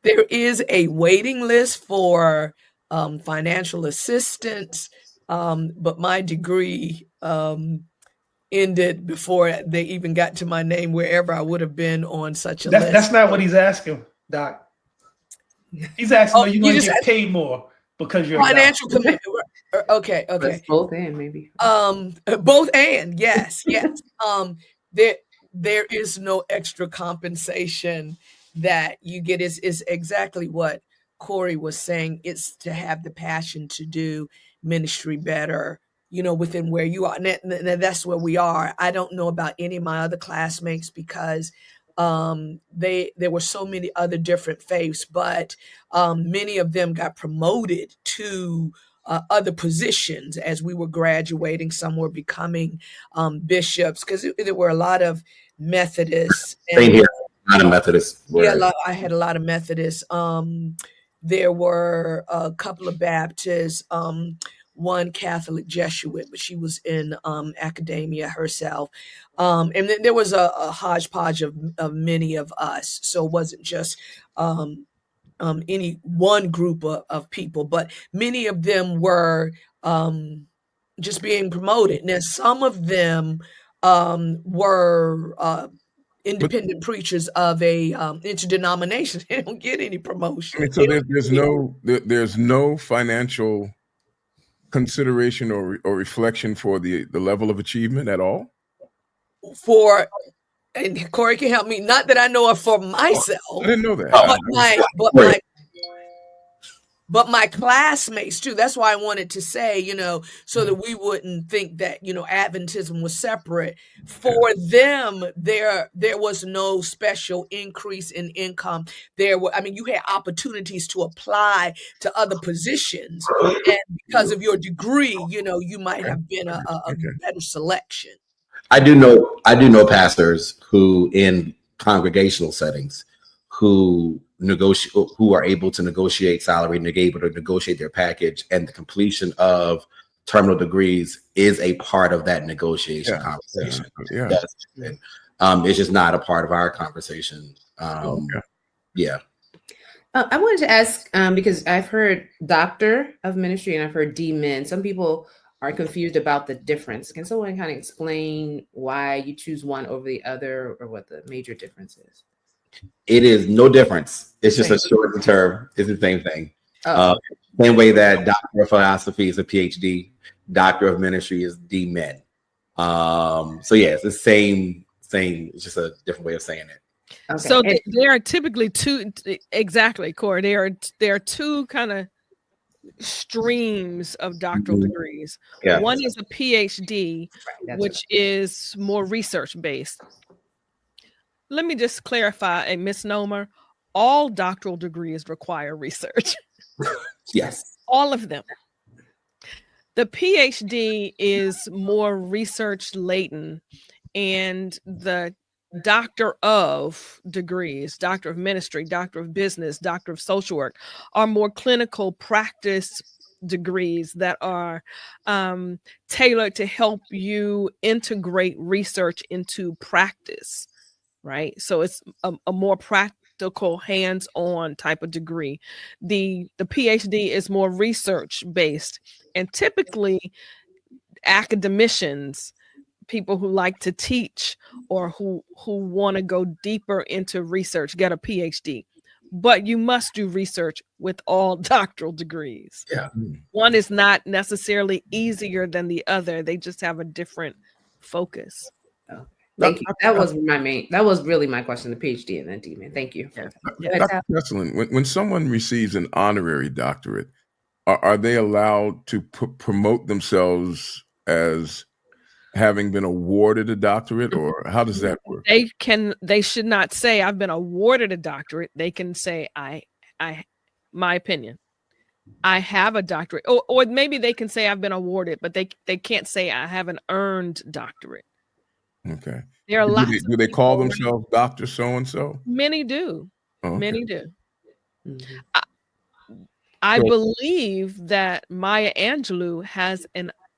there is a waiting list for financial assistance, but my degree ended before they even got to my name, wherever I would have been on such a list. That's not what he's asking, Doc. He's asking, are you going to get paid more because you're financial commitment? Okay. That's both and maybe. Both and yes. There is no extra compensation that you get. Is exactly what Corey was saying. It's to have the passion to do ministry better, within where you are. And that's where we are. I don't know about any of my other classmates because there were so many other different faiths, but many of them got promoted to other positions as we were graduating. Some were becoming bishops because there were a lot of Methodists. Same here. Not a Methodist. Yeah, I had a lot of Methodists. There were a couple of Baptists, one Catholic Jesuit, but she was in academia herself. And then there was a hodgepodge of many of us. So it wasn't just any one group of people, but many of them were just being promoted. Now, some of them were independent preachers of a interdenomination. They don't get any promotion. So there's no financial consideration or reflection for the level of achievement at all? And Corey can help me, not that I know of for myself. I didn't know that. But my classmates too. That's why I wanted to say, so that we wouldn't think that, Adventism was separate. For them, there was no special increase in income. You had opportunities to apply to other positions. And because of your degree, you might have been a better selection. I do know pastors who in congregational settings who who are able to negotiate salary and able to negotiate their package, and the completion of terminal degrees is a part of that negotiation conversation. It's just not a part of our conversation. Yeah. I wanted to ask, because I've heard Doctor of Ministry and I've heard D-Min. Some people are confused about the difference. Can someone kind of explain why you choose one over the other, or what the major difference is? It is no difference. It's just a shortened term. It's the same thing. Same way that Doctor of Philosophy is a PhD, Doctor of Ministry is D-Min. So yeah, it's the same. It's just a different way of saying it. Okay. So there are typically two, exactly, Corey. There are two kind of streams of doctoral degrees. One is a PhD, which is more research based. Let me just clarify a misnomer. All doctoral degrees require research. Yes. All of them. The PhD is more research laden, and the Doctor of degrees, Doctor of Ministry, Doctor of Business, Doctor of Social Work, are more clinical practice degrees that are tailored to help you integrate research into practice, right? So it's a more practical, hands-on type of degree. The PhD is more research-based, and typically academicians, people who like to teach or who want to go deeper into research, get a PhD. But you must do research with all doctoral degrees. Yeah. One is not necessarily easier than the other. They just have a different focus. Oh, thank you. That was really my question, the PhD and then D-Min. Thank you. Dr. Kesselin, when someone receives an honorary doctorate, are they allowed to promote themselves as having been awarded a doctorate, or how does that work? They should not say I've been awarded a doctorate. They can say my opinion, I have a doctorate, or maybe they can say I've been awarded, but they can't say I have an earned doctorate. Okay. There are lots. Do they call themselves Dr. So-and-so? Many do. Okay. Many do. Mm-hmm. I believe that Maya Angelou has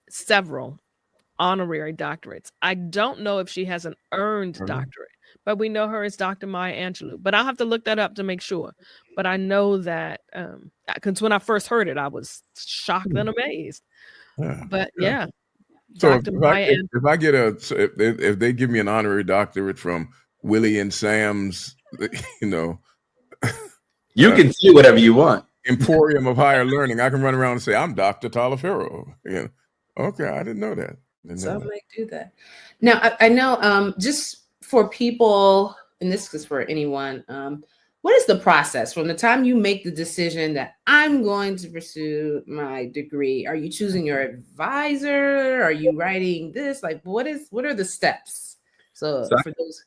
several honorary doctorates. I don't know if she has an earned doctorate, but we know her as Dr. Maya Angelou. But I'll have to look that up to make sure. But I know that because when I first heard it, I was shocked and amazed. But yeah. So if I get if they give me an honorary doctorate from Willie and Sam's, you can see whatever you want. Emporium of Higher Learning, I can run around and say I'm Dr. Talafero. Okay, I didn't know that. Some might do that. Now, I know just for people, and this is for anyone, what is the process from the time you make the decision that I'm going to pursue my degree? Are you choosing your advisor? Are you writing this? Like, what are the steps? So for those.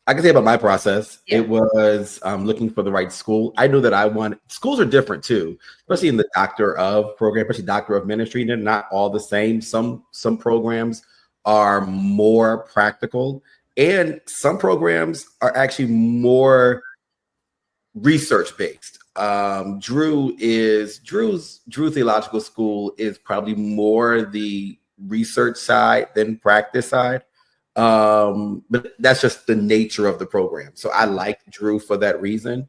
I can say about my process, it was looking for the right school. I knew that schools are different too, especially in the Doctor of program, especially Doctor of Ministry. They're not all the same. Some programs are more practical, and some programs are actually more research based. Drew Theological School is probably more the research side than practice side. But that's just the nature of the program. So I like Drew for that reason.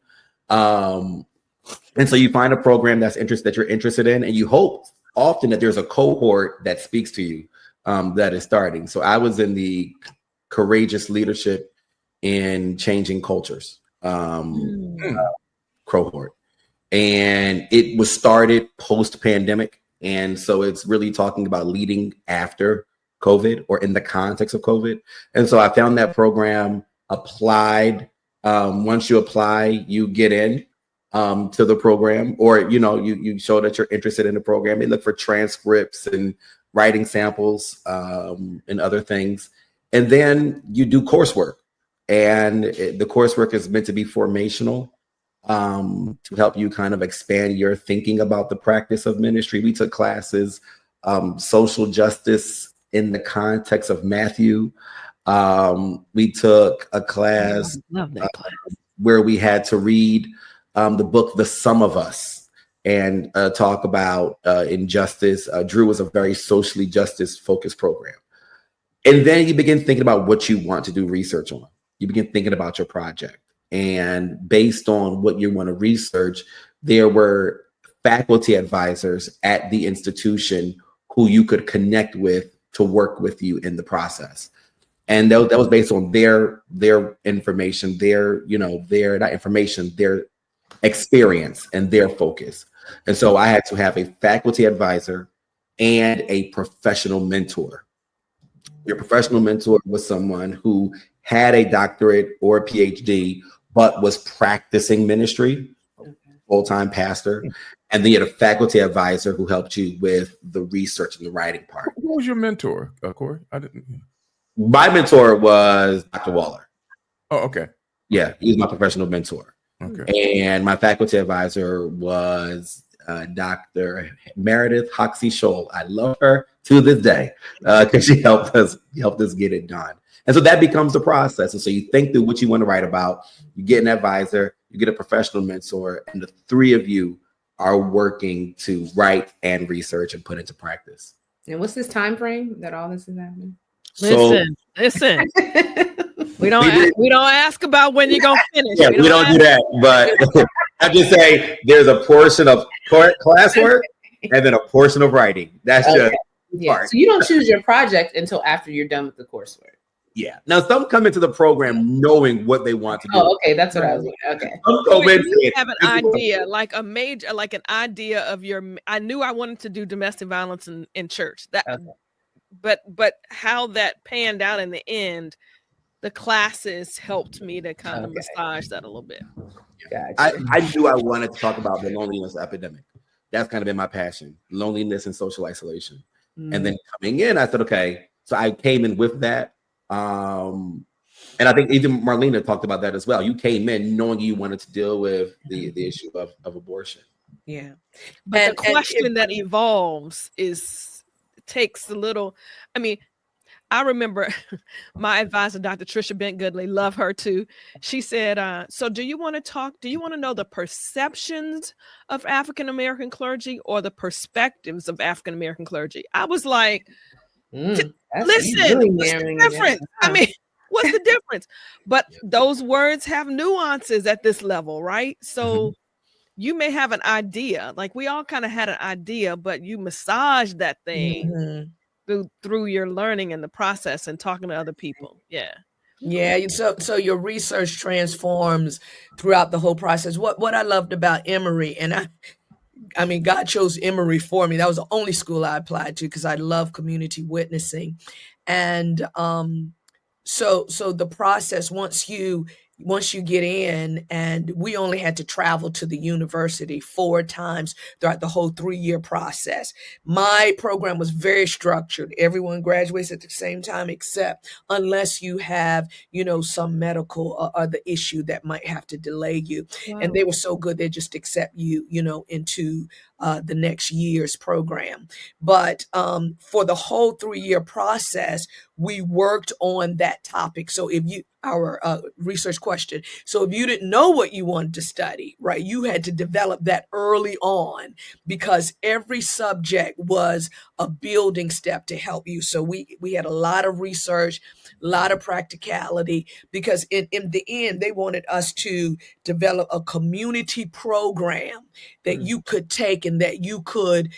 And so you find a program that you're interested in, and you hope often that there's a cohort that speaks to you that is starting. So I was in the Courageous Leadership in Changing Cultures cohort, and it was started post-pandemic. And so it's really talking about leading after COVID or in the context of COVID. And so I found that program, applied. Once you apply, you get in to the program, or, you show that you're interested in the program. They look for transcripts and writing samples and other things. And then you do coursework, and the coursework is meant to be formational to help you kind of expand your thinking about the practice of ministry. We took classes, social justice in the context of Matthew. We took a class. Love that class. where we had to read the book The Sum of Us and talk about injustice. Drew was a very socially justice focused program. And then you begin thinking about what you want to do research on. You begin thinking about your project. And based on what you want to research, there were faculty advisors at the institution who you could connect with to work with you in the process. And that was based on their information, their experience and their focus. And so I had to have a faculty advisor and a professional mentor. Your professional mentor was someone who had a doctorate or a PhD, but was practicing ministry, full-time pastor. And then you had a faculty advisor who helped you with the research and the writing part. Who was your mentor, Corey? My mentor was Dr. Waller. Oh, okay. Yeah, he was my professional mentor. Okay. And my faculty advisor was Dr. Meredith Hoxie Scholl. I love her to this day because she helped us get it done. And so that becomes the process. And so you think through what you want to write about, you get an advisor, you get a professional mentor, and the three of you are working to write and research and put into practice. And what's this time frame that all this is happening? Listen. We don't ask about when you're gonna finish. Yeah, we don't do that. But I just say there's a portion of classwork and then a portion of writing. That's just part. So you don't choose your project until after you're done with the coursework. Yeah. Now some come into the program knowing what they want to do. Oh, okay. That's what I was like. Okay. So you have an idea, like an idea of I knew I wanted to do domestic violence in church. But how that panned out in the end, the classes helped me to kind of massage that a little bit. Gotcha. I knew I wanted to talk about the loneliness epidemic. That's kind of been my passion, loneliness and social isolation. And then coming in, I said, okay, so I came in with that. And I think even Marlena talked about that as well. You came in knowing you wanted to deal with the issue of abortion. Yeah. But the question that evolves takes a little, I remember my advisor, Dr. Tricia Bent Goodley, love her too. She said, so do you want to know the perceptions of African-American clergy or the perspectives of African-American clergy? I was like, listen, what's the difference? What's the difference? But those words have nuances at this level, right? So you may have an idea, like we all kind of had an idea, but you massage that thing through your learning and the process and talking to other people. Yeah. So your research transforms throughout the whole process. What I loved about Emory, and I mean, God chose Emory for me. That was the only school I applied to because I love community witnessing. And so the process, once you get in, and we only had to travel to the university 4 times throughout the whole 3-year process. My program was very structured. Everyone graduates at the same time, except unless you have, some medical or other issue that might have to delay you. Wow. And they were so good, they just accept you, into the next year's program. But for the whole 3-year process, we worked on that topic. So our research question. So if you didn't know what you wanted to study, right, you had to develop that early on because every subject was a building step to help you. So we had a lot of research, a lot of practicality, because in the end, they wanted us to develop a community program that you could take and that you could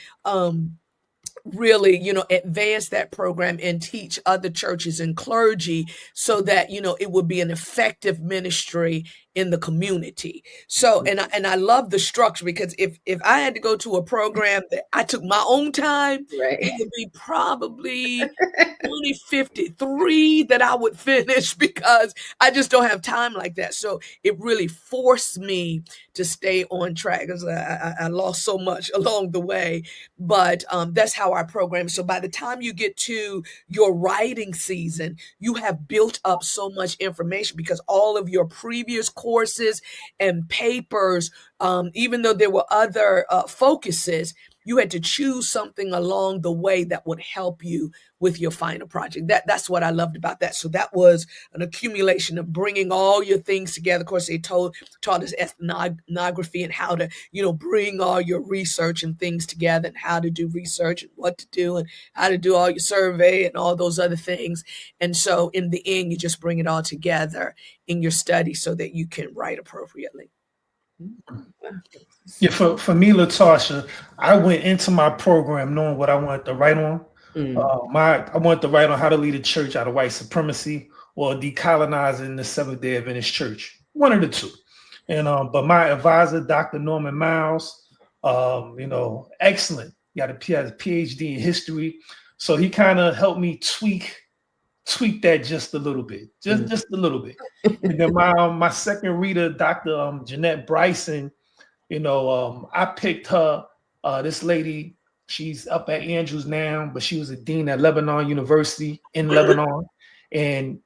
really, advance that program and teach other churches and clergy so that, it would be an effective ministry in the community. So, and I love the structure because if I had to go to a program that I took my own time, it would be probably 2053 that I would finish because I just don't have time like that. So it really forced me to stay on track because I lost so much along the way, but that's how our program. So by the time you get to your writing season, you have built up so much information because all of your previous courses and papers, even though there were other focuses, you had to choose something along the way that would help you with your final project. That's what I loved about that. So that was an accumulation of bringing all your things together. Of course, they taught us ethnography and how to, bring all your research and things together, and how to do research and what to do and how to do all your survey and all those other things. And so in the end, you just bring it all together in your study so that you can write appropriately. Yeah, for me, Latasha, I went into my program knowing what I wanted to write on. I wanted to write on how to lead a church out of white supremacy or decolonizing the Seventh-day Adventist Church, one of the two. And but my advisor, Dr. Norman Miles, excellent. He has a PhD in history, so he kind of helped me tweak that just a little bit, just a little bit. And then my second reader, Dr. Jeanette Bryson, I picked her. This lady, she's up at Andrews now, but she was a dean at Lebanon University in Lebanon, and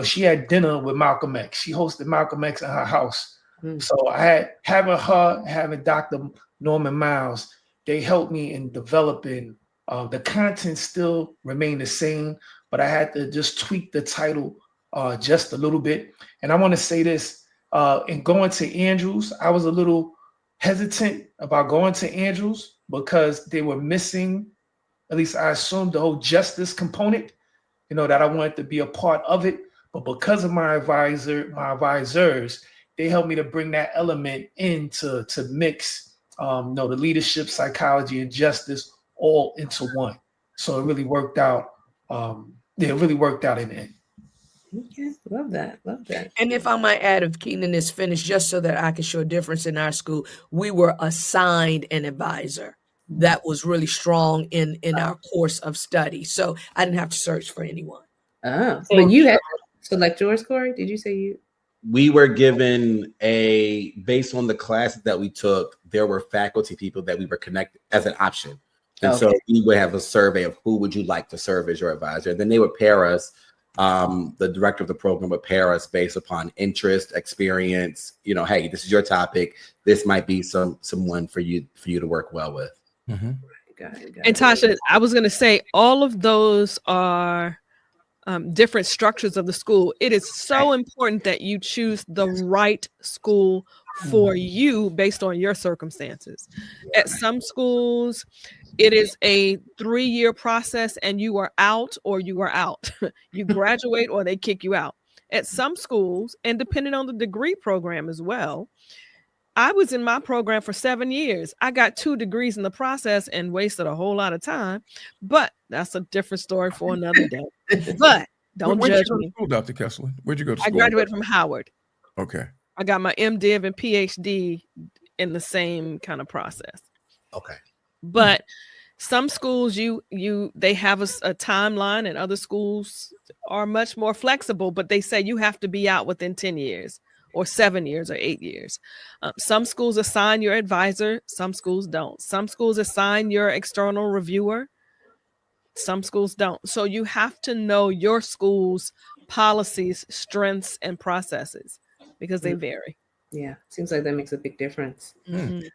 she had dinner with Malcolm X. She hosted Malcolm X at her house. So I had having Dr. Norman Miles. They helped me in developing. The content still remained the same, but I had to just tweak the title just a little bit. And I want to say this: in going to Andrews, I was a little hesitant about going to Andrews because they were missing, at least I assumed, the whole justice component, that I wanted to be a part of it. But because of my advisors, they helped me to bring that element in to mix, the leadership, psychology, and justice all into one. So it really worked out. It really worked out in the end. Okay, love that. And if I might add, if Keenan is finished, just so that I can show a difference in our school, we were assigned an advisor that was really strong in our course of study. So I didn't have to search for anyone. Oh, but you had to select yours, Corey? Did you say you? We were given based on the classes that we took, there were faculty people that we were connected as an option. And so we would have a survey of who would you like to serve as your advisor. And then they would pair us. The director of the program would pair us based upon interest, experience. Hey, this is your topic. This might be someone for you to work well with. Mm-hmm. Got it. And Tasha, I was going to say all of those are different structures of the school. It is so important that you choose the right school for you based on your circumstances. At some schools, it is a 3-year process and you are out or you are out. You graduate or they kick you out. At some schools, and depending on the degree program as well, I was in my program for 7 years. I got 2 degrees in the process and wasted a whole lot of time, but that's a different story for another day. But don't judge me. School, Dr. Kessler? Where'd you go to school? I graduated from Howard. Okay. I got my MDiv and PhD in the same kind of process. Okay. But some schools, they have a timeline, and other schools are much more flexible, but they say you have to be out within 10 years or 7 years or 8 years. Some schools assign your advisor. Some schools don't. Some schools assign your external reviewer. Some schools don't. So you have to know your school's policies, strengths, and processes because they vary. Yeah, seems like that makes a big difference. Mm-hmm.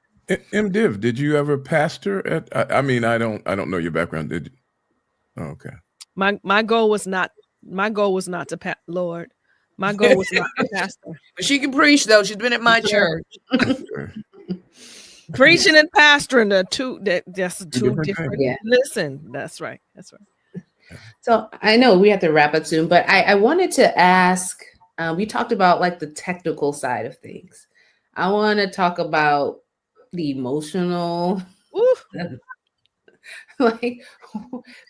MDiv, did you ever pastor at? I don't know your background. Did you? Oh, okay. My goal was not to Lord. My goal was not to pastor. But she can preach though. She's been at my church. Preaching and pastoring are two different. Yeah. Listen, that's right. So I know we have to wrap up soon, but I wanted to ask. We talked about like the technical side of things. I want to talk about the emotional,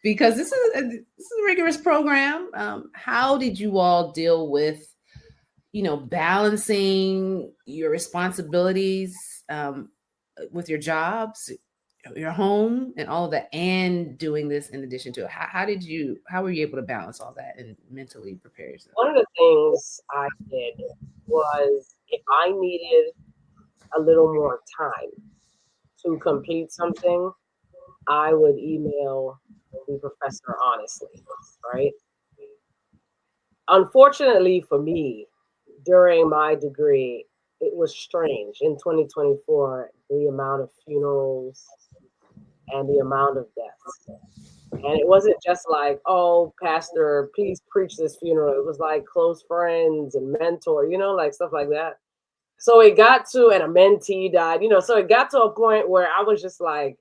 because this is a rigorous program. How did you all deal with, balancing your responsibilities with your jobs, your home, and all of that, and doing this in addition to it? How were you able to balance all that and mentally prepare yourself? One of the things I did was, if I needed a little more time to complete something, I would email the professor honestly, right? Unfortunately for me, during my degree, it was strange. In 2024, the amount of funerals and the amount of deaths. And it wasn't just like, oh, pastor, please preach this funeral. It was like close friends and mentor, like stuff like that. So it got to, and a mentee died, so it got to a point where I was just like,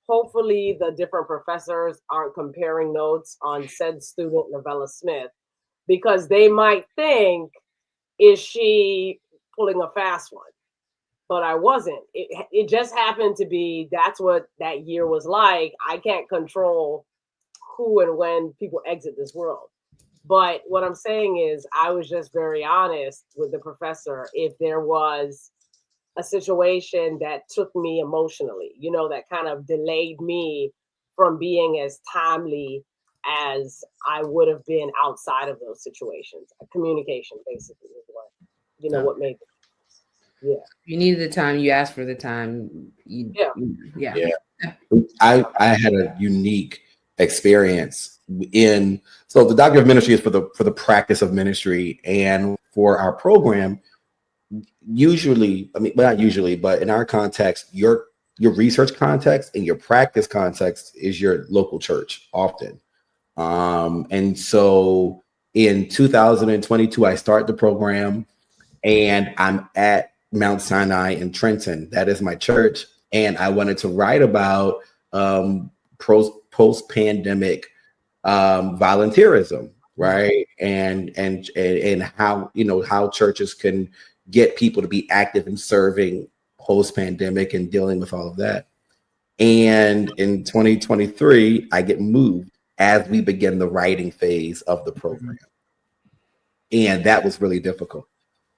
hopefully the different professors aren't comparing notes on said student, Novella Smith, because they might think, is she pulling a fast one? But I wasn't. It just happened to be that's what that year was like. I can't control who and when people exit this world. But what I'm saying is I was just very honest with the professor. If there was a situation that took me emotionally, that kind of delayed me from being as timely as I would have been outside of those situations. Communication basically is what, what made it. Yeah. You needed the time, you asked for the time. Yeah. I had a unique experience so the Doctor of Ministry is for the practice of ministry, and for our program, usually, not usually, but in our context, your research context and your practice context is your local church often. And so in 2022, I start the program, and I'm at Mount Sinai in Trenton. That is my church. And I wanted to write about post-pandemic volunteerism, right? And how, how churches can get people to be active in serving post-pandemic and dealing with all of that. And in 2023, I get moved as we begin the writing phase of the program. And that was really difficult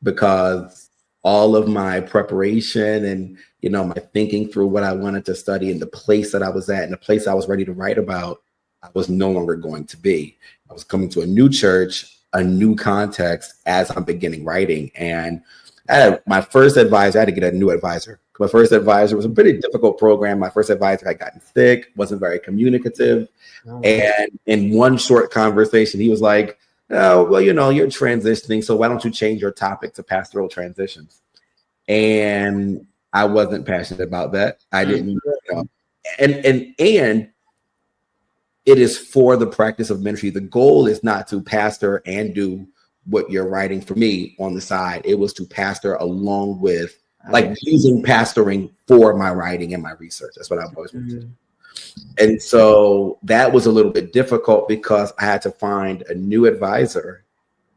because all of my preparation and, my thinking through what I wanted to study and the place that I was at and the place I was ready to write about, I was no longer going to be. I was coming to a new church, a new context as I'm beginning writing. And I had my first advisor, I had to get a new advisor. My first advisor was a pretty difficult program. My first advisor had gotten sick, wasn't very communicative. And in one short conversation, he was like, oh, well, you're transitioning, so why don't you change your topic to pastoral transitions? And I wasn't passionate about that. I didn't, and it is for the practice of ministry. The goal is not to pastor and do what you're writing for me on the side. It was to pastor along with, like, using pastoring for my writing and my research. That's what I've always been doing. And so that was a little bit difficult because I had to find a new advisor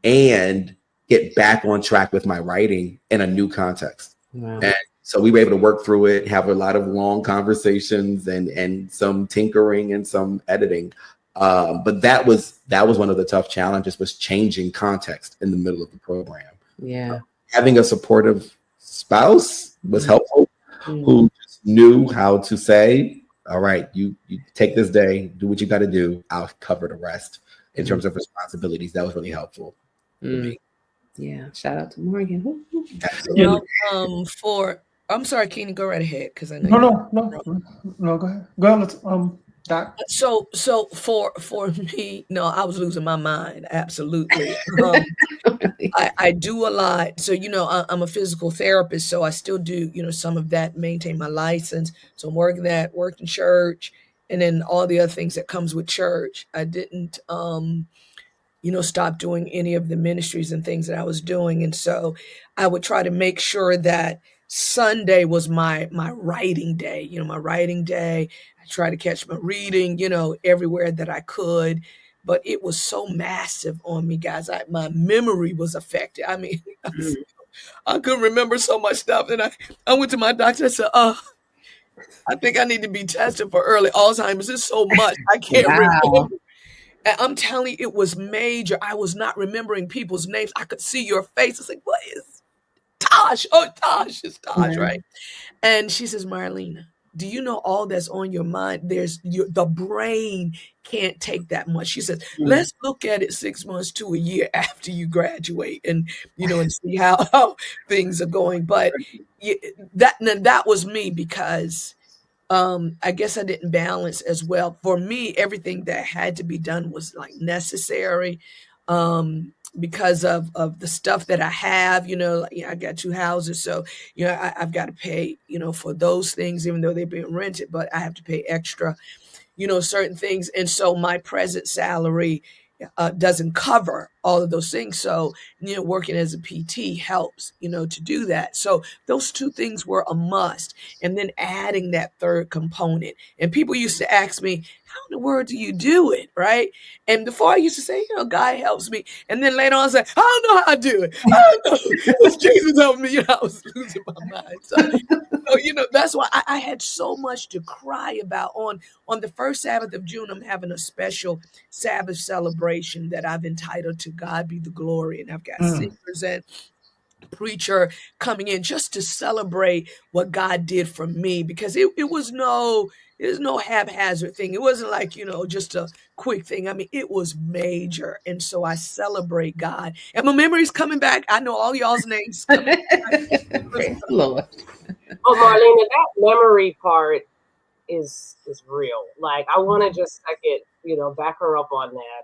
and get back on track with my writing in a new context. Wow. And so we were able to work through it, have a lot of long conversations and some tinkering and some editing. But that was one of the tough challenges, was changing context in the middle of the program. Yeah. Having a supportive spouse was helpful, who just knew how to say, all right, you take this day, do what you got to do. I'll cover the rest in terms of responsibilities. That was really helpful for me. Yeah. Shout out to Morgan. Well, I'm sorry, Keenan, go right ahead, because I know. No, go ahead. Go ahead. Let's, Doc. So for me, no, I was losing my mind. Absolutely. I do a lot. So, I'm a physical therapist, so I still do, some of that, maintain my license. So I'm working church, and then all the other things that comes with church. I didn't, stop doing any of the ministries and things that I was doing. And so I would try to make sure that Sunday was my writing day, my writing day. I try to catch my reading, everywhere that I could. But it was so massive on me, guys. My memory was affected. I mean, I couldn't remember so much stuff. And I went to my doctor. I said, I think I need to be tested for early Alzheimer's. It's so much. I can't remember. And I'm telling you, it was major. I was not remembering people's names. I could see your face. I was like, what is Tosh? Oh, Tosh. It's Tosh, right? And she says, Marlena, do you know all that's on your mind? The brain can't take that much. She says, let's look at it 6 months to a year after you graduate and, and see how things are going. But that was me, because I guess I didn't balance as well. For me, everything that had to be done was like necessary. because of the stuff that I have, I got 2 houses. So, I've got to pay, for those things, even though they're being rented, but I have to pay extra, certain things. And so my present salary doesn't cover all of those things. So, working as a PT helps, to do that. So those 2 things were a must. And then adding that third component. And people used to ask me, how in the world do you do it? Right. And before I used to say, God helps me. And then later on I said, I don't know how I do it. I don't know. It's Jesus helped me. I was losing my mind. So, that's why I had so much to cry about. On the first Sabbath of June, I'm having a special Sabbath celebration that I've entitled To God Be the Glory. And I've got singers and preacher coming in just to celebrate what God did for me, because it was no haphazard thing. It wasn't like, just a quick thing. I mean, it was major. And so I celebrate God. And my memory's coming back. I know all y'all's names. Praise the Lord. Oh, Marlena, that memory part is real. Like, I want to just back her up on that.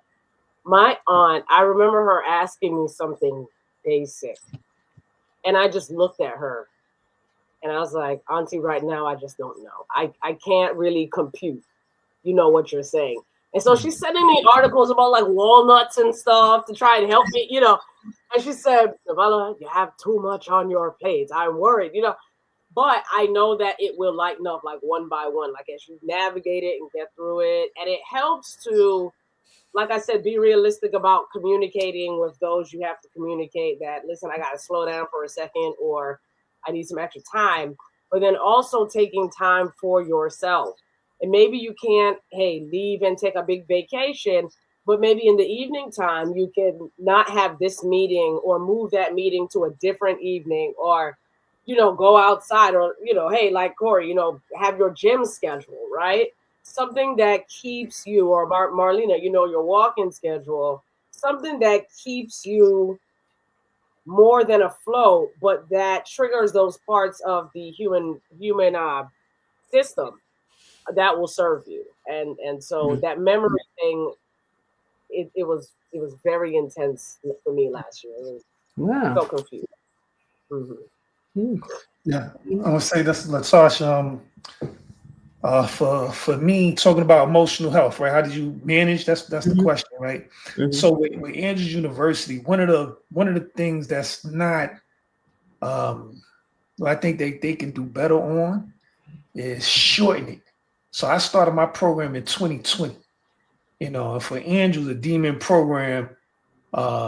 My aunt, I remember her asking me something basic, and I just looked at her, and I was like, Auntie, right now, I just don't know. I can't really compute, what you're saying. And so she's sending me articles about like walnuts and stuff to try and help me, And she said, Novella, you have too much on your plate. I'm worried, But I know that it will lighten up like one by one, like as you navigate it and get through it. And it helps to, like I said, be realistic about communicating with those you have to communicate that, listen, I got to slow down for a second, or I need some extra time. But then also taking time for yourself. And maybe you can't, leave and take a big vacation, but maybe in the evening time, you can not have this meeting or move that meeting to a different evening, or go outside, or, hey, like Corey, have your gym schedule, right? Something that keeps you, or Marlena, your walking schedule, something that keeps you more than afloat, but that triggers those parts of the human system that will serve you. And so that memory thing, it was very intense for me last year. It was so confused. Mm-hmm. Yeah, I'm gonna say this, Latasha. For me, talking about emotional health, right? How did you manage? That's the question, right? So with Andrews University, one of the things that's not, I think they can do better on is shortening. So I started my program in 2020. For Andrews, a DMin program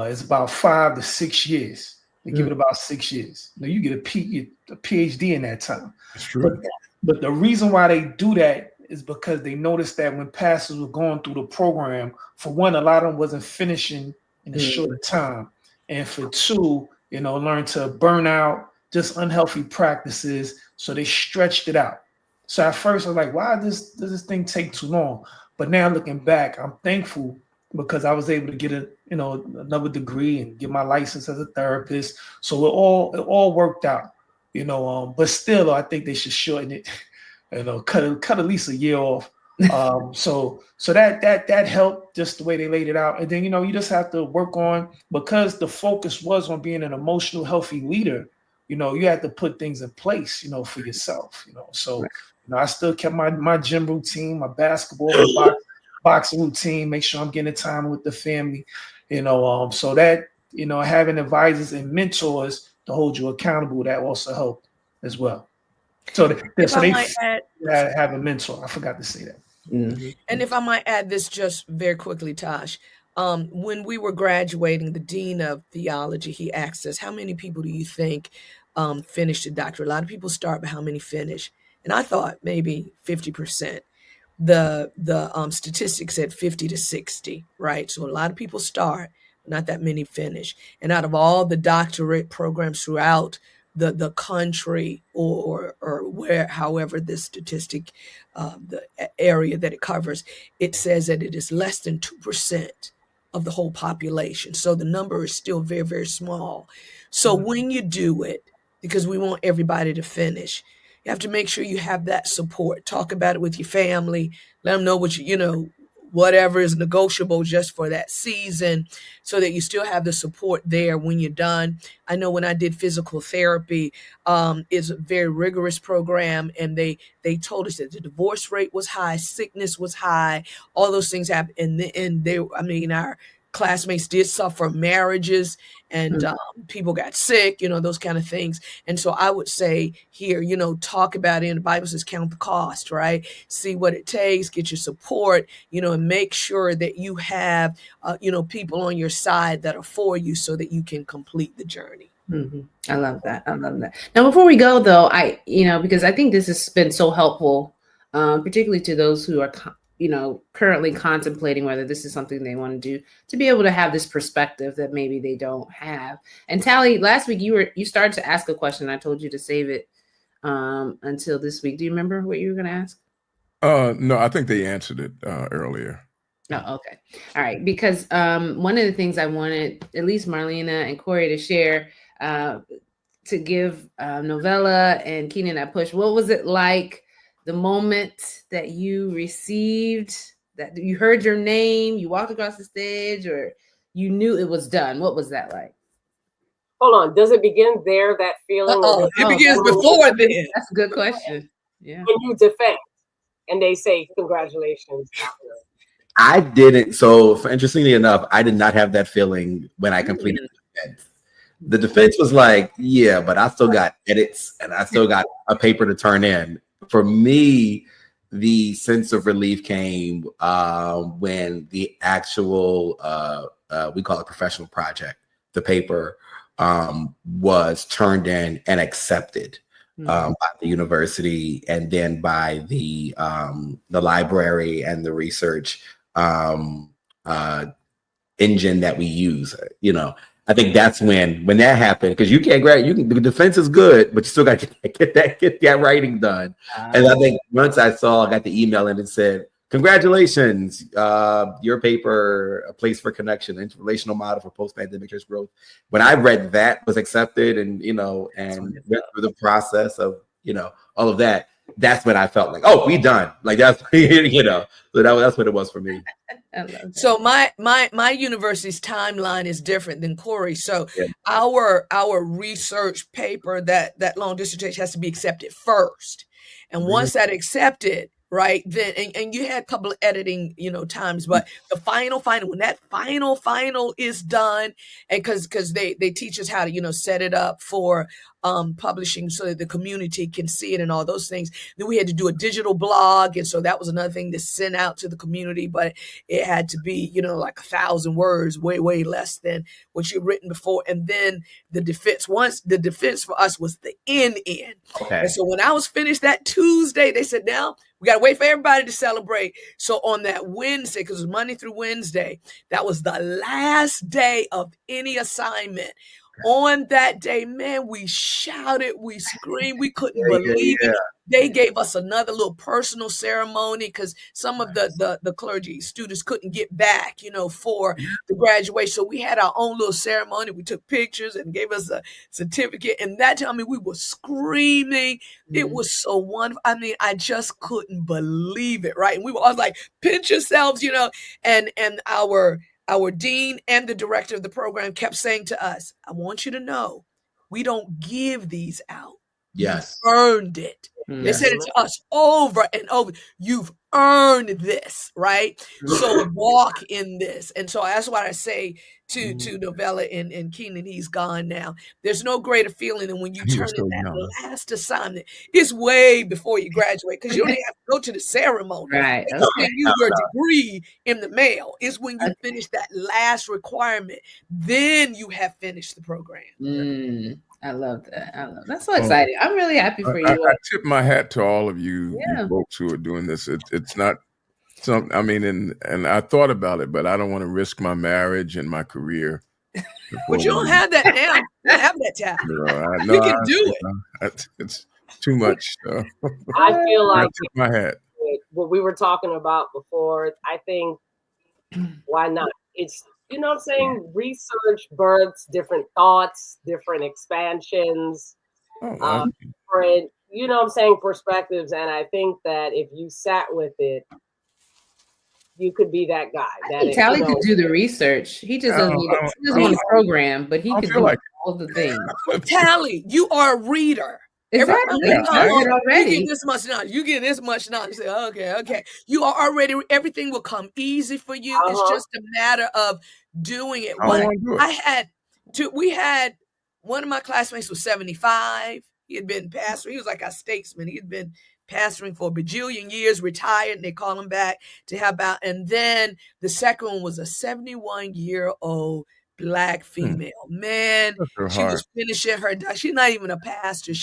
is about 5 to 6 years. They give it about 6 years. You get a PhD in that time. That's true. But the reason why they do that is because they noticed that when pastors were going through the program, for one, a lot of them wasn't finishing in a shorter time. And for two, learn to burn out, just unhealthy practices. So they stretched it out. So at first I was like, why does this thing take too long? But now looking back, I'm thankful because I was able to get another degree and get my license as a therapist. So it all worked out. But still, I think they should shorten it. Cut at least a year off. So that helped, just the way they laid it out. And then you just have to work on, because the focus was on being an emotional, healthy leader. You have to put things in place, for yourself. So I still kept my gym routine, my basketball, my boxing routine. Make sure I'm getting time with the family. So that having advisors and mentors to hold you accountable, that also helped as well. So they have a mentor. I forgot to say that. And if I might add this just very quickly, Tosh, when we were graduating, the dean of theology, he asked us, how many people do you think finished the doctorate? A lot of people start, but how many finish? And I thought maybe 50%. The statistics said 50 to 60, right? So a lot of people start, not that many finish. And out of all the doctorate programs throughout the country, or where, however this statistic, the area that it covers, it says that it is less than 2% of the whole population. So the number is still very, very small. So when you do it, because we want everybody to finish, you have to make sure you have that support. Talk about it with your family. Let them know whatever is negotiable just for that season, so that you still have the support there when you're done. I know when I did physical therapy, it's a very rigorous program, and they told us that the divorce rate was high, sickness was high, all those things happen. And our classmates did suffer marriages, and people got sick, those kind of things. And so I would say here, talk about it. The Bible says count the cost, right? See what it takes, get your support, and make sure that you have, people on your side that are for you, so that you can complete the journey. Mm-hmm. I love that. Now, before we go, though, because I think this has been so helpful, particularly to those who are, currently contemplating whether this is something they want to do, to be able to have this perspective that maybe they don't have. And Tally, last week you started to ask a question. I told you to save it until this week. Do you remember what you were going to ask? No, I think they answered it earlier. Oh, okay. All right. Because one of the things I wanted at least Marlena and Corey to share, to give Novella and Keenan that push. What was it like the moment that you received, that you heard your name, you walked across the stage, or you knew it was done? What was that like? Hold on. Does it begin there, that feeling? It begins before then. That's a good question. Yeah. When you defend and they say, congratulations. I didn't. So interestingly enough, I did not have that feeling when I completed the defense. The defense was like, yeah, but I still got edits and I still got a paper to turn in. For me, the sense of relief came when the actual, we call it professional project, the paper was turned in and accepted by the university, and then by the library and the research engine that we use. I think that's when that happened, because you can't the defense is good, but you still got to get that writing done. And I think once I got the email and it said, congratulations, your paper, A Place for Connection, Interrelational Model for Post-Pandemic Church Growth. When I read that was accepted and went through the process of, all of that, that's when I felt like, oh, we done. Like that's, so that's what it was for me. So my university's timeline is different than Corey. So our research paper, that long dissertation, has to be accepted first. And once that accepted, right, then and you had a couple of editing, times, but the final, when that final is done, and because they teach us how to, set it up for publishing so that the community can see it and all those things. Then we had to do a digital blog, and so that was another thing to send out to the community, but it had to be, like 1,000 words, way less than what you'd written before. And then the defense for us was the end. Okay. And so when I was finished that Tuesday, they said, now we got to wait for everybody to celebrate. So on that Wednesday, because it was Monday through Wednesday, that was the last day of any assignment. On that day, man, we shouted, we screamed, we couldn't believe it. They gave us another little personal ceremony because some of the clergy students couldn't get back, for the graduation. So we had our own little ceremony. We took pictures and gave us a certificate. And that time, we were screaming. It was so wonderful. I just couldn't believe it, right? And we were all like, pinch yourselves, and our dean and the director of the program kept saying to us, I want you to know, we don't give these out. Yes. You've earned it. Yes. They said it to us over and over. You've earned this, right? So walk in this. And so that's what I say to Novella and Keenan. He's gone now. There's no greater feeling than when you turn in that last assignment. It's way before you graduate, because you don't even have to go to the ceremony. Right. It's when you your degree in the mail. It's when you finish that last requirement. Then you have finished the program. I love that. That's so exciting. I'm really happy for you. I tip my hat to all of you folks who are doing this. It's not something, and I thought about it, but I don't want to risk my marriage and my career. But you don't have that now. You don't have that time. You can do it. It's too much. I feel like tip my hat. What we were talking about before, I think, why not? It's, you know what I'm saying? Research births different thoughts, different expansions, different, you know what I'm saying, perspectives. And I think that if you sat with it you could be that guy. Tally could do the research. He just doesn't want to program, but he could do all the things. Tally, you are a reader. Exactly. You get this much knowledge. You get this much knowledge. Say, okay. You are already. Everything will come easy for you. It's just a matter of doing it. We had one of my classmates was 75. He had been pastor. He was like a statesman. He had been pastoring for a bajillion years, retired, and they call him back to help out. And then the second one was a 71-year-old Black female. Man, she was finishing her. She's not even a pastor.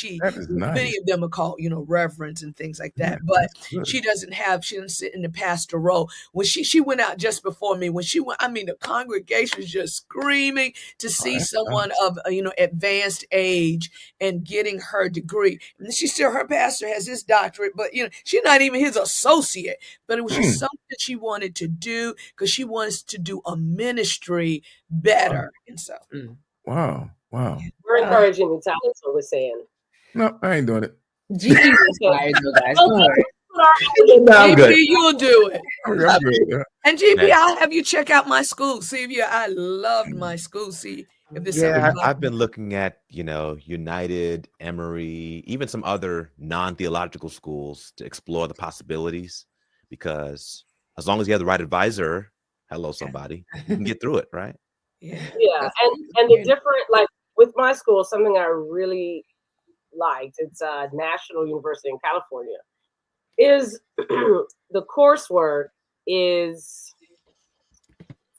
Many of them are called, reverends and things like that. But she doesn't sit in the pastor role. When she went out just before me, when she went, the congregation was just screaming to see someone of advanced age and getting her degree. And her pastor has his doctorate, but she's not even his associate. But it was just something she wanted to do because she wants to do a ministry better. And so wow. We're encouraging you, Tyler. That's what we're saying. No, I ain't doing it. GP inspired though, guys. GP, you'll do it. And GP, I'll have you check out my school. See if I loved my school. See if this. I've been looking at United, Emory, even some other non-theological schools to explore the possibilities, because as long as you have the right advisor, hello somebody, you can get through it, right? Yeah. And the different, like with my school, something I really liked, it's a national university in California, is the coursework is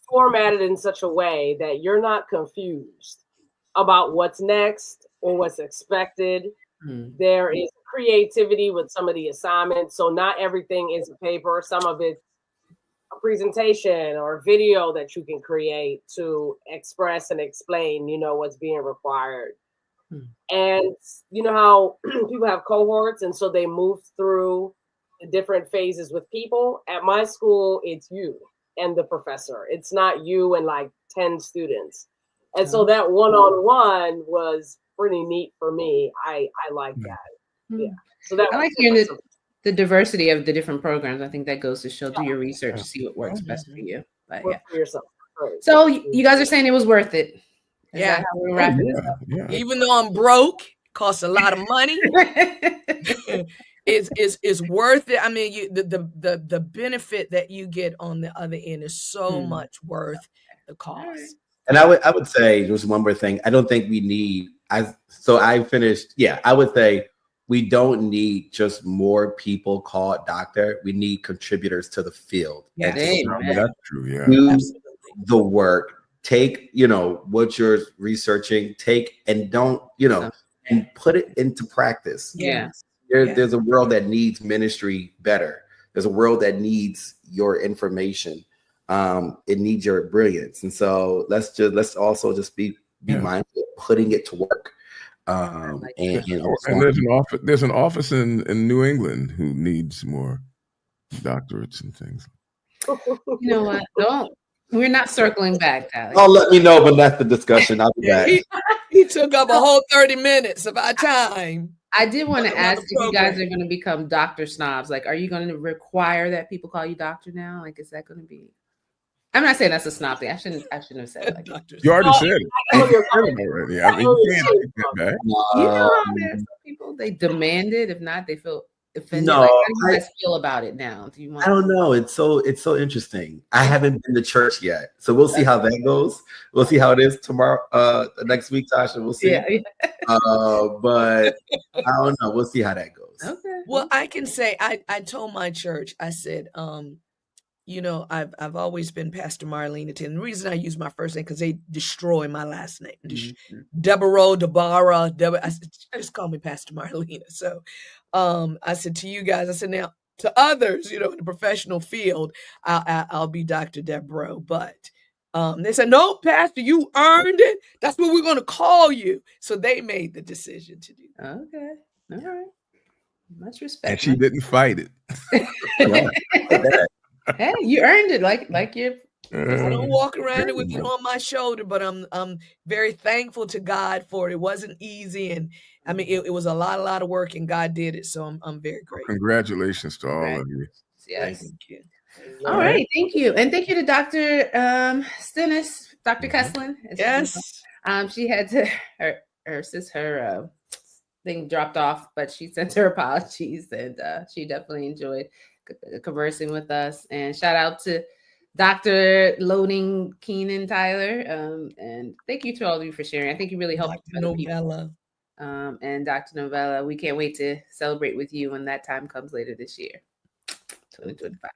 formatted in such a way that you're not confused about what's next or what's expected. There is creativity with some of the assignments. So not everything is a paper. Some of it's a presentation or a video that you can create to express and explain, what's being required. And you know how people have cohorts, and so they move through the different phases with people. At my school, it's you and the professor. It's not you and like 10 students. And so that one-on-one was pretty neat for me. I like that. Yeah. So that I like hearing the diversity of the different programs. I think that goes to show, do your research to see what works best for you. But work for yourself. Right. So you guys are saying it was worth it. Is that how we're wrapping this up? Even though I'm broke, costs a lot of money. Is worth it. The benefit that you get on the other end is so much worth the cost. And I would say just one more thing. I don't think we need. I would say we don't need just more people called doctor. We need contributors to the field. That's true. Yeah. Do the work. Take, what you're researching, and don't, and put it into practice. Yeah. There's a world that needs ministry better. There's a world that needs your information. It needs your brilliance. And so let's also just be mindful of putting it to work. And there's an office in New England who needs more doctorates and things. You know what? We're not circling back, Alex. Oh, let me know, but that's the discussion. I'll be back. He took up a whole 30 minutes of our time. I did want to ask if you guys are going to become doctor snobs. Like, are you going to require that people call you doctor now? Like, is that going to be? I'm not saying that's a snob thing. I shouldn't have said it like that. You already said it. You can't take that back. You know how there's some people, they demand it. If not, they feel offended. No, like, how do you guys feel about it now? I don't know. It's so interesting. I haven't been to church yet, so we'll see how that goes. We'll see how it is tomorrow, next week, Tasha. We'll see. Yeah. But I don't know. We'll see how that goes. Okay. Well, I can say I told my church. I said, I've always been Pastor Marlena. And the reason I use my first name because they destroy my last name. Deborah. I said, just call me Pastor Marlena. So I said to you guys, I said, now to others, in the professional field, I'll be Dr. Deborah. But they said, no, Pastor, you earned it. That's what we're going to call you. So they made the decision to do that. Okay. All right. Much respect. And she didn't fight it. Hey, you earned it. Like you. I don't walk around with it on my shoulder, but I'm very thankful to God for it. It wasn't easy, and it was a lot of work, and God did it. So I'm very grateful. Congratulations to all of you. Yes. Thank you. All right. Thank you. And thank you to Dr. Stennis, Dr. Kesslin. Yes. She had to, her thing dropped off, but she sent her apologies, and she definitely enjoyed conversing with us. And shout out to Dr. Loading Keenan Tyler. And thank you to all of you for sharing. I think you really helped other people. And Dr. Novella, we can't wait to celebrate with you when that time comes later this year, 2025.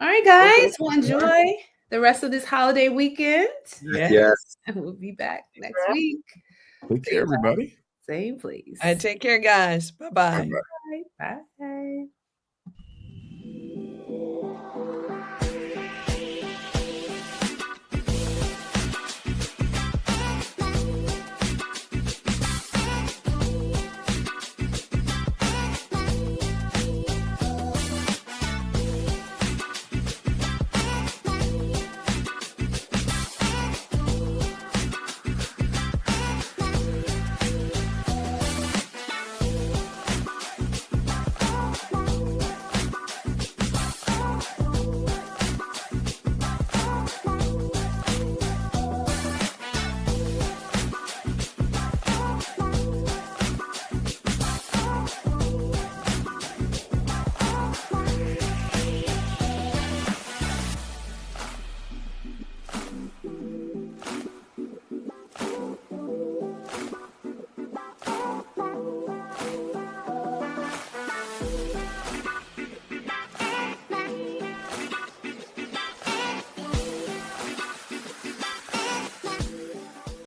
All right, guys, we'll enjoy the rest of this holiday weekend. Yes. And we'll be back next week. Take care, everybody. Same place. Take care, guys. Bye-bye. Bye. Bye.